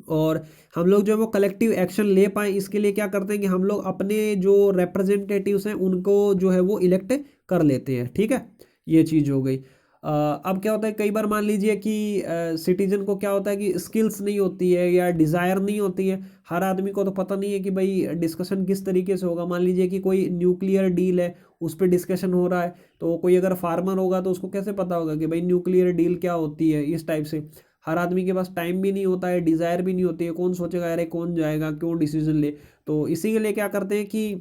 और हम लोग जो है वो कलेक्टिव एक्शन ले पाए इसके लिए क्या करते हैं कि हम लोग अपने जो रिप्रेजेंटेटिव्स हैं उनको जो है वो इलेक्ट कर लेते हैं। ठीक है, ये चीज़ हो गई। अब क्या होता है, कई बार मान लीजिए कि सिटीजन को क्या होता है कि स्किल्स नहीं होती है या डिज़ायर नहीं होती है। हर आदमी को तो पता नहीं है कि भाई डिस्कशन किस तरीके से होगा। मान लीजिए कि कोई न्यूक्लियर डील है, उस पर डिस्कशन हो रहा है, तो कोई अगर फार्मर होगा तो उसको कैसे पता होगा कि भाई न्यूक्लियर डील क्या होती है, इस टाइप से। हर आदमी के पास टाइम भी नहीं होता है, डिज़ायर भी नहीं होती है, कौन सोचेगा अरे कौन जाएगा, क्यों डिसीजन ले। तो इसी के लिए क्या करते हैं कि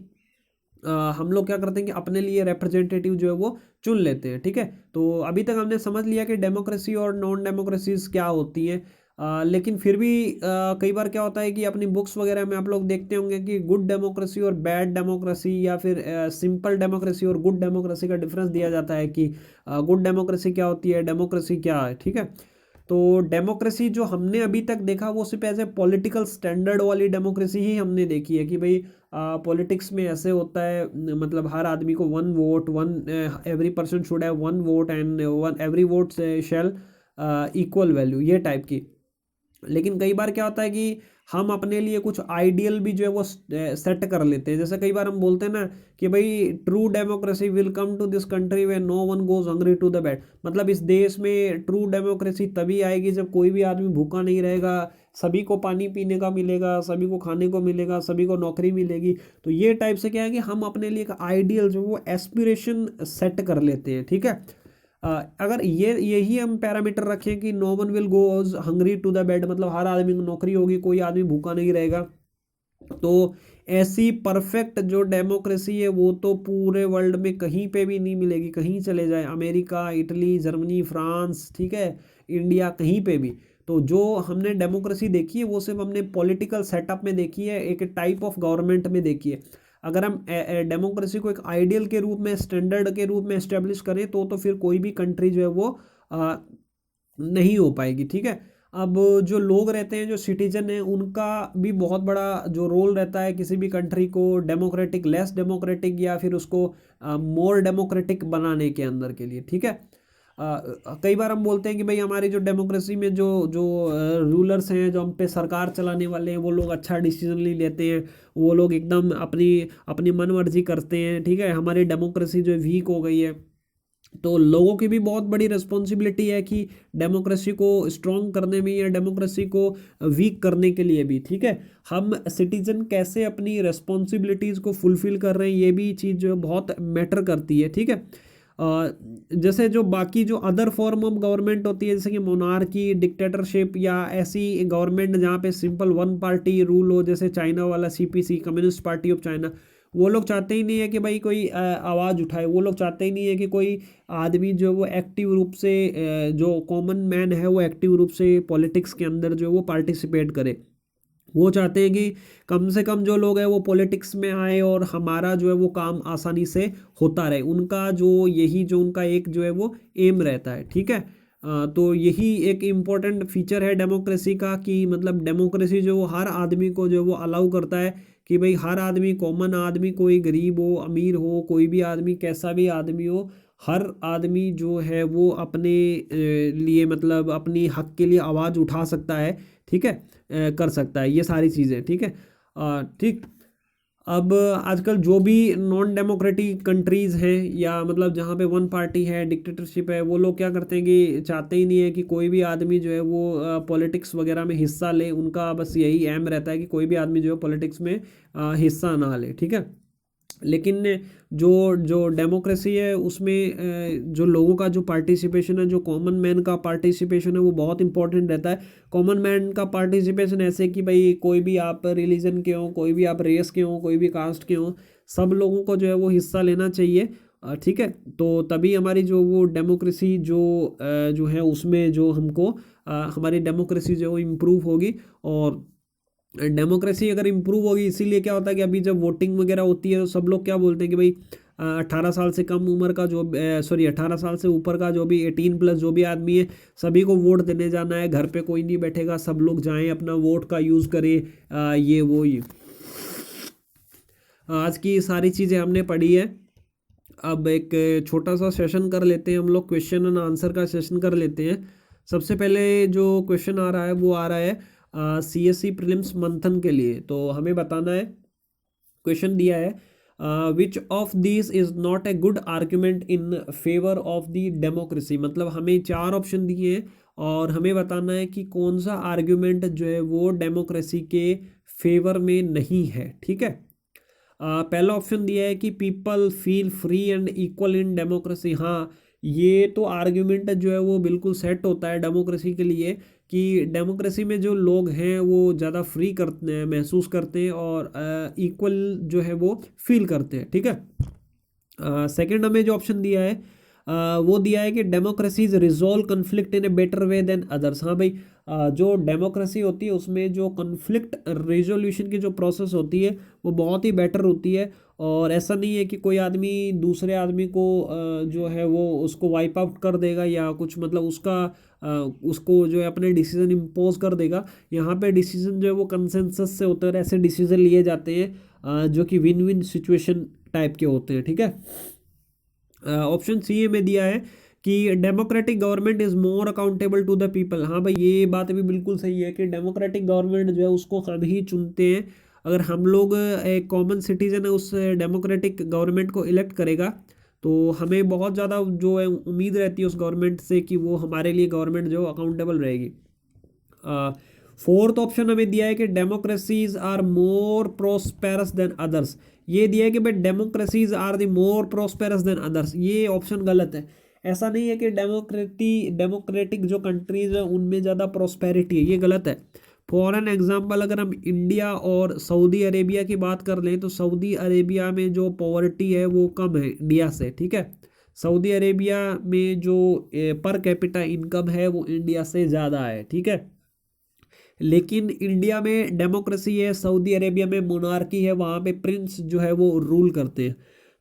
हम लोग क्या करते हैं कि अपने लिए रिप्रेजेंटेटिव जो है वो चुन लेते हैं। ठीक है, तो अभी तक हमने समझ लिया कि डेमोक्रेसी और नॉन डेमोक्रेसीज क्या होती हैं। लेकिन फिर भी कई बार क्या होता है कि अपनी बुक्स वगैरह में आप लोग देखते होंगे कि गुड डेमोक्रेसी और बैड डेमोक्रेसी, या फिर सिंपल डेमोक्रेसी और गुड डेमोक्रेसी का डिफरेंस दिया जाता है कि गुड डेमोक्रेसी क्या होती है, डेमोक्रेसी क्या है। ठीक है, तो डेमोक्रेसी जो हमने अभी तक देखा वो सिर्फ ऐसे पॉलिटिकल स्टैंडर्ड वाली डेमोक्रेसी ही हमने देखी है कि भाई पॉलिटिक्स में ऐसे होता है, मतलब हर आदमी को one vote, one every person should have one vote and one every vote shall equal value, ये टाइप की। लेकिन कई बार क्या होता है कि हम अपने लिए कुछ आइडियल भी जो है वो सेट कर लेते हैं। जैसे कई बार हम बोलते हैं ना कि भाई true democracy will come to this country when no one goes hungry to the bed. मतलब इस देश में ट्रू डेमोक्रेसी तभी आएगी जब कोई भी आदमी भूखा नहीं रहेगा, सभी को पानी पीने का मिलेगा, सभी को खाने को मिलेगा, सभी को नौकरी मिलेगी। तो ये टाइप से क्या है कि हम अपने लिए एक आइडियल जो वो एस्पिरेशन सेट कर लेते हैं, ठीक है। अगर यही हम पैरामीटर रखें कि no one will goes hungry to the bed, मतलब हर आदमी को नौकरी होगी, कोई आदमी भूखा नहीं रहेगा, तो ऐसी परफेक्ट जो डेमोक्रेसी है वो तो पूरे वर्ल्ड में कहीं पे भी नहीं मिलेगी। कहीं चले जाए, अमेरिका, इटली, जर्मनी, फ्रांस, ठीक है, इंडिया, कहीं पे भी। तो जो हमने डेमोक्रेसी देखी है वो सिर्फ हमने पॉलिटिकल सेटअप में देखी है, एक टाइप ऑफ गवर्नमेंट में देखी है। अगर हम डेमोक्रेसी को एक आइडियल के रूप में, स्टैंडर्ड के रूप में एस्टेब्लिश करें तो फिर कोई भी कंट्री जो है वो नहीं हो पाएगी, ठीक है। अब जो लोग रहते हैं, जो सिटीजन हैं, उनका भी बहुत बड़ा जो रोल रहता है किसी भी कंट्री को डेमोक्रेटिक, लेस डेमोक्रेटिक या फिर उसको मोर डेमोक्रेटिक बनाने के अंदर के लिए, ठीक है। कई बार हम बोलते हैं कि भाई हमारी जो डेमोक्रेसी में जो जो रूलर्स हैं, जो हम पे सरकार चलाने वाले हैं, वो लोग अच्छा डिसीजन नहीं लेते हैं, वो लोग एकदम अपनी अपनी मन मर्जी करते हैं, ठीक है। हमारी डेमोक्रेसी जो है वीक हो गई है। तो लोगों की भी बहुत बड़ी रिस्पॉन्सिबिलिटी है कि डेमोक्रेसी को स्ट्रॉन्ग करने में या डेमोक्रेसी को वीक करने के लिए भी, ठीक है। हम सिटीजन कैसे अपनी रिस्पॉन्सिबिलिटीज़ को फुलफिल कर रहे हैं, ये भी चीज़ जो है बहुत मैटर करती है, ठीक है। जैसे जो बाकी जो अदर फॉर्म ऑफ गवर्नमेंट होती है, जैसे कि मोनार्की, डिक्टेटरशिप, या ऐसी गवर्नमेंट जहाँ पे सिंपल वन पार्टी रूल हो, जैसे चाइना वाला CPC, communist party of China, वो लोग चाहते ही नहीं है कि भाई कोई आवाज़ उठाए। वो लोग चाहते ही नहीं है कि कोई आदमी जो वो एक्टिव रूप से, जो कॉमन मैन है वो एक्टिव रूप से पॉलिटिक्स के अंदर जो वो पार्टिसिपेट करे। वो चाहते हैं कि कम से कम जो लोग हैं वो पॉलिटिक्स में आए और हमारा जो है वो काम आसानी से होता रहे। उनका जो यही जो उनका एक जो है वो एम रहता है, ठीक है। तो यही एक इम्पोर्टेंट फीचर है डेमोक्रेसी का कि मतलब डेमोक्रेसी जो हर आदमी को जो वो अलाउ करता है कि भाई हर आदमी, कॉमन आदमी, कोई गरीब हो, अमीर हो, कोई भी आदमी, कैसा भी आदमी हो, हर आदमी जो है वो अपने लिए, मतलब अपनी हक के लिए आवाज़ उठा सकता है, ठीक है, कर सकता है ये सारी चीज़ें, ठीक है। ठीक। अब आजकल जो भी नॉन डेमोक्रेटिक कंट्रीज़ हैं, या मतलब जहाँ पे वन पार्टी है, डिक्टेटरशिप है, वो लोग क्या करते हैं कि चाहते ही नहीं है कि कोई भी आदमी जो है वो पॉलिटिक्स वगैरह में हिस्सा ले। उनका बस यही एम रहता है कि कोई भी आदमी जो है पॉलिटिक्स में हिस्सा ना ले, ठीक है। लेकिन जो जो डेमोक्रेसी है उसमें जो लोगों का जो पार्टिसिपेशन है, जो कॉमन मैन का पार्टिसिपेशन है, वो बहुत इंपॉर्टेंट रहता है। कॉमन मैन का पार्टिसिपेशन ऐसे कि भाई कोई भी आप रिलीजन के हो, कोई भी आप रेस के हो, कोई भी कास्ट के हो, सब लोगों को जो है वो हिस्सा लेना चाहिए, ठीक है। तो तभी हमारी जो वो डेमोक्रेसी जो है उसमें जो हमको हमारी डेमोक्रेसी जो है वो इम्प्रूव होगी। और डेमोक्रेसी अगर इम्प्रूव होगी, इसीलिए क्या होता है कि अभी जब वोटिंग वगैरह होती है तो सब लोग क्या बोलते हैं कि भाई 18 साल से कम उम्र का जो, सॉरी 18 साल से ऊपर का जो भी 18+ जो भी आदमी है, सभी को वोट देने जाना है। घर पे कोई नहीं बैठेगा, सब लोग जाएं, अपना वोट का यूज़ करें। ये आज की सारी चीज़ें हमने पढ़ी है। अब एक छोटा सा सेशन कर लेते हैं हम लोग, क्वेश्चन एंड आंसर का सेशन कर लेते हैं। सबसे पहले जो क्वेश्चन आ रहा है वो आ रहा है CSE प्रीलिम्स मंथन के लिए। तो हमें बताना है, क्वेश्चन दिया है which of this is not a good argument in favour of the democracy. मतलब हमें 4 ऑप्शन दिए हैं और हमें बताना है कि कौन सा आर्ग्यूमेंट जो है वो डेमोक्रेसी के फेवर में नहीं है, ठीक है। पहला ऑप्शन दिया है कि people feel free and equal in democracy. हाँ, ये तो आर्ग्यूमेंट जो है वो बिल्कुल सेट होता है डेमोक्रेसी के लिए कि डेमोक्रेसी में जो लोग हैं वो ज़्यादा फ्री करते हैं, महसूस करते हैं, और इक्वल जो है वो फील करते हैं, ठीक है। सेकंड हमें जो ऑप्शन दिया है वो दिया है कि democracies resolve conflict in a better way than others. हाँ भाई, जो डेमोक्रेसी होती है उसमें जो कन्फ्लिक्ट रेजोल्यूशन की जो प्रोसेस होती है वो बहुत ही बेटर होती है। और ऐसा नहीं है कि कोई आदमी दूसरे आदमी को जो है वो उसको वाइप आउट कर देगा या कुछ, मतलब उसको जो है अपने डिसीजन इम्पोज कर देगा। यहाँ पे डिसीजन जो है वो कंसेंसस से होते हैं और ऐसे डिसीजन लिए जाते हैं जो कि विन विन सिचुएशन टाइप के होते हैं, ठीक है। ऑप्शन सी में दिया है कि democratic government is more accountable to the people. हाँ भाई, ये बात भी बिल्कुल सही है कि डेमोक्रेटिक गवर्नमेंट जो है उसको हम ही चुनते हैं। अगर हम लोग एक कॉमन सिटीजन है उस डेमोक्रेटिक गवर्नमेंट को इलेक्ट करेगा तो हमें बहुत ज़्यादा जो है उम्मीद रहती है उस गवर्नमेंट से कि वो हमारे लिए गवर्नमेंट जो अकाउंटेबल रहेगी। फोर्थ ऑप्शन हमें दिया है कि democracies are more prosperous than others. ये दिया है कि भाई democracies are the more prosperous than others. ये ऑप्शन गलत है। ऐसा नहीं है कि डेमोक्रेटिक जो कंट्रीज है उनमें ज़्यादा प्रोस्पेरिटी है, ये गलत है। फॉर एन एग्जाम्पल अगर हम इंडिया और सऊदी अरेबिया की बात कर लें तो सऊदी अरेबिया में जो पॉवर्टी है वो कम है इंडिया से, ठीक है। सऊदी अरेबिया में जो पर कैपिटा इनकम है वो इंडिया से ज़्यादा है, ठीक है। लेकिन इंडिया में डेमोक्रेसी है, सऊदी अरेबिया में मोनार्की है, वहाँ पे प्रिंस जो है वो रूल करते हैं।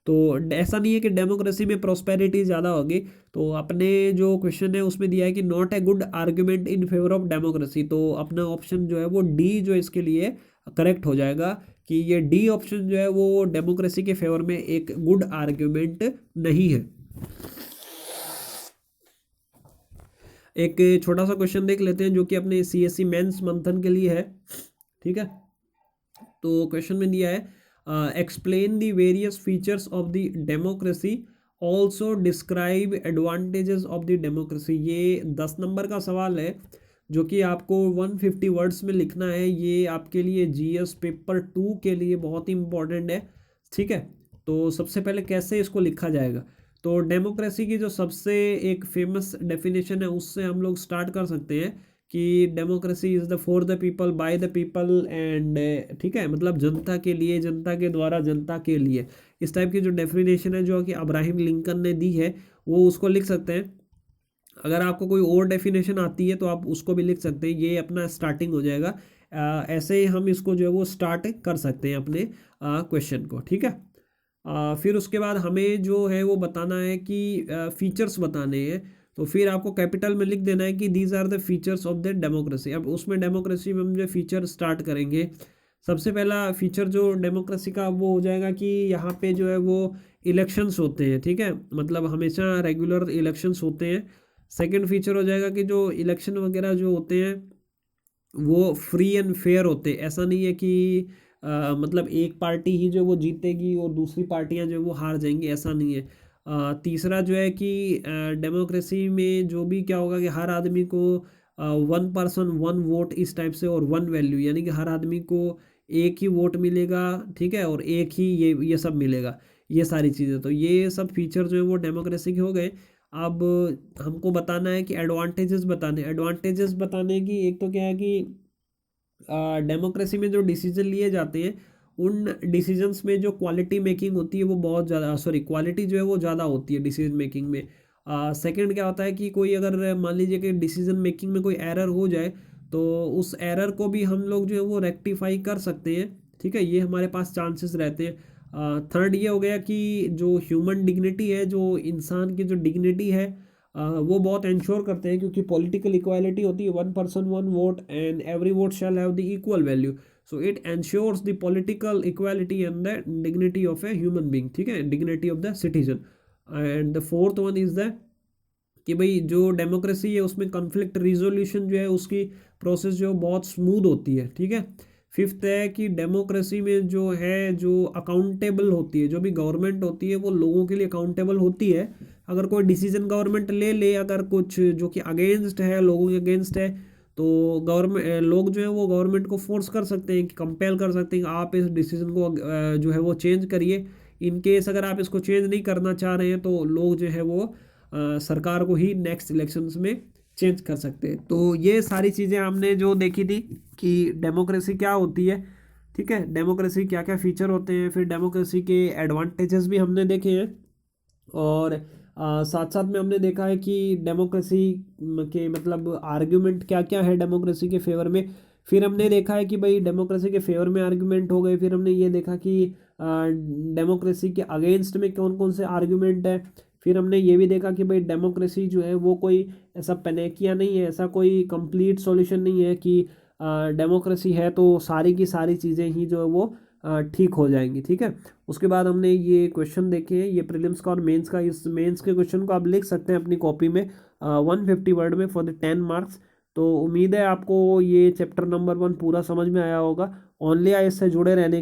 तो ऐसा नहीं है कि डेमोक्रेसी में प्रॉस्पेरिटी ज़्यादा होगी। तो अपने जो क्वेश्चन है उसमें दिया है कि not a good argument in favour of democracy. तो अपना ऑप्शन जो है वो डी जो इसके लिए करेक्ट हो जाएगा कि ये डी ऑप्शन जो है वो डेमोक्रेसी के फेवर में एक गुड आर्ग्यूमेंट नहीं है। एक छोटा सा क्वेश्चन देख लेते हैं जो कि अपने सीएससी मेंस मंथन के लिए है, ठीक है। तो क्वेश्चन में दिया है explain the various features of the democracy, also describe advantages of the democracy. ये 10 नंबर का सवाल है जो कि आपको 150 वर्ड्स में लिखना है। ये आपके लिए जीएस पेपर 2 के लिए बहुत ही इंपॉर्टेंट है, ठीक है। तो सबसे पहले कैसे इसको लिखा जाएगा, तो डेमोक्रेसी की जो सबसे एक फेमस डेफिनेशन है उससे हम लोग स्टार्ट कर सकते हैं कि democracy is the for the people bye the people and, ठीक है, मतलब जनता के लिए, जनता के द्वारा, जनता के लिए। इस टाइप की जो डेफिनेशन है जो कि अब्राहम लिंकन ने दी है वो उसको लिख सकते हैं। अगर आपको कोई और डेफिनेशन आती है तो आप उसको भी लिख सकते हैं। ये अपना स्टार्टिंग हो जाएगा। ऐसे हम इसको जो है वो स्टार्ट कर सकते हैं अपने क्वेश्चन को, ठीक है। फिर उसके बाद हमें जो है वो बताना है कि फीचर्स बताने हैं। तो फिर आपको कैपिटल में लिख देना है कि these are the features of the democracy. अब उसमें डेमोक्रेसी में हम जो फीचर स्टार्ट करेंगे, सबसे पहला फीचर जो डेमोक्रेसी का वो हो जाएगा कि यहाँ पे जो है वो इलेक्शंस होते हैं, ठीक है, मतलब हमेशा रेगुलर इलेक्शंस होते हैं। सेकंड फीचर हो जाएगा कि जो इलेक्शन वगैरह जो होते हैं वो फ्री एंड फेयर होते हैं। ऐसा नहीं है कि मतलब एक पार्टी ही जो वो जीतेगी और दूसरी पार्टियां जो वो हार जाएंगी, ऐसा नहीं है। तीसरा जो है कि डेमोक्रेसी में जो भी क्या होगा कि हर आदमी को 1 पर्सन 1 वोट इस टाइप से और 1 वैल्यू, यानी कि हर आदमी को एक ही वोट मिलेगा, ठीक है, और एक ही ये सब मिलेगा, ये सारी चीज़ें। तो ये सब फीचर जो है वो डेमोक्रेसी के हो गए। अब हमको बताना है कि एडवांटेजेस बताने की एक तो क्या है कि डेमोक्रेसी में जो डिसीजन लिए जाते हैं उन डिसीजंस में जो क्वालिटी मेकिंग होती है वो बहुत ज़्यादा, सॉरी, क्वालिटी जो है वो ज़्यादा होती है डिसीजन मेकिंग में। सेकंड क्या होता है कि कोई अगर मान लीजिए कि डिसीजन मेकिंग में कोई एरर हो जाए तो उस एरर को भी हम लोग जो है वो रेक्टिफाई कर सकते हैं, ठीक है, ये हमारे पास चांसेस रहते हैं। थर्ड ये हो गया कि जो ह्यूमन डिग्निटी है, जो इंसान की जो डिग्निटी है वो बहुत इंश्योर करते हैं, क्योंकि पॉलिटिकल इक्वालिटी होती है 1 person 1 vote and every vote shall have the equal value. So it ensures the political equality and the dignity of a human being, ठीक है, dignity of the citizen. And the fourth one is the कि भाई जो democracy है उसमें conflict resolution जो है उसकी प्रोसेस जो बहुत स्मूथ होती है, ठीक है। फिफ्थ है कि डेमोक्रेसी में जो है जो अकाउंटेबल होती है, जो भी गवर्नमेंट होती है वो लोगों के लिए अकाउंटेबल होती है। अगर कोई डिसीजन गवर्नमेंट ले ले, अगर कुछ जो कि अगेंस्ट है, लोगों के अगेंस्ट है, तो गवर्नमेंट लोग जो है वो गवर्नमेंट को फोर्स कर सकते हैं कि कंपेल कर सकते हैं कि आप इस डिसीजन को जो है वो चेंज करिए। इन केस अगर आप इसको चेंज नहीं करना चाह रहे हैं तो लोग जो है वो सरकार को ही नेक्स्ट इलेक्शंस में चेंज कर सकते हैं। तो ये सारी चीज़ें हमने जो देखी थी कि डेमोक्रेसी क्या होती है, ठीक है, डेमोक्रेसी क्या क्या फीचर होते हैं, फिर डेमोक्रेसी के एडवांटेजेस भी हमने देखे हैं, और साथ साथ में हमने देखा है कि डेमोक्रेसी के मतलब आर्ग्यूमेंट क्या क्या है डेमोक्रेसी के फेवर में। फिर हमने देखा है कि भाई डेमोक्रेसी के फेवर में आर्ग्यूमेंट हो गए। फिर हमने ये देखा कि डेमोक्रेसी के अगेंस्ट में कौन कौन से आर्ग्यूमेंट है। फिर हमने ये भी देखा कि भाई डेमोक्रेसी जो है वो कोई ऐसा पैनेकिया नहीं है, ऐसा कोई कंप्लीट सॉल्यूशन नहीं है कि डेमोक्रेसी है तो सारी की सारी चीज़ें ही जो है वो ठीक हो जाएंगी। ठीक है, उसके बाद हमने ये क्वेश्चन देखे हैं, ये प्रीलिम्स का और मेंस का। इस मेंस के क्वेश्चन को आप लिख सकते हैं अपनी कॉपी में 150 वर्ड में फॉर द 10 मार्क्स। तो उम्मीद है आपको ये चैप्टर नंबर 1 पूरा समझ में आया होगा। ऑनली आई से जुड़े रहने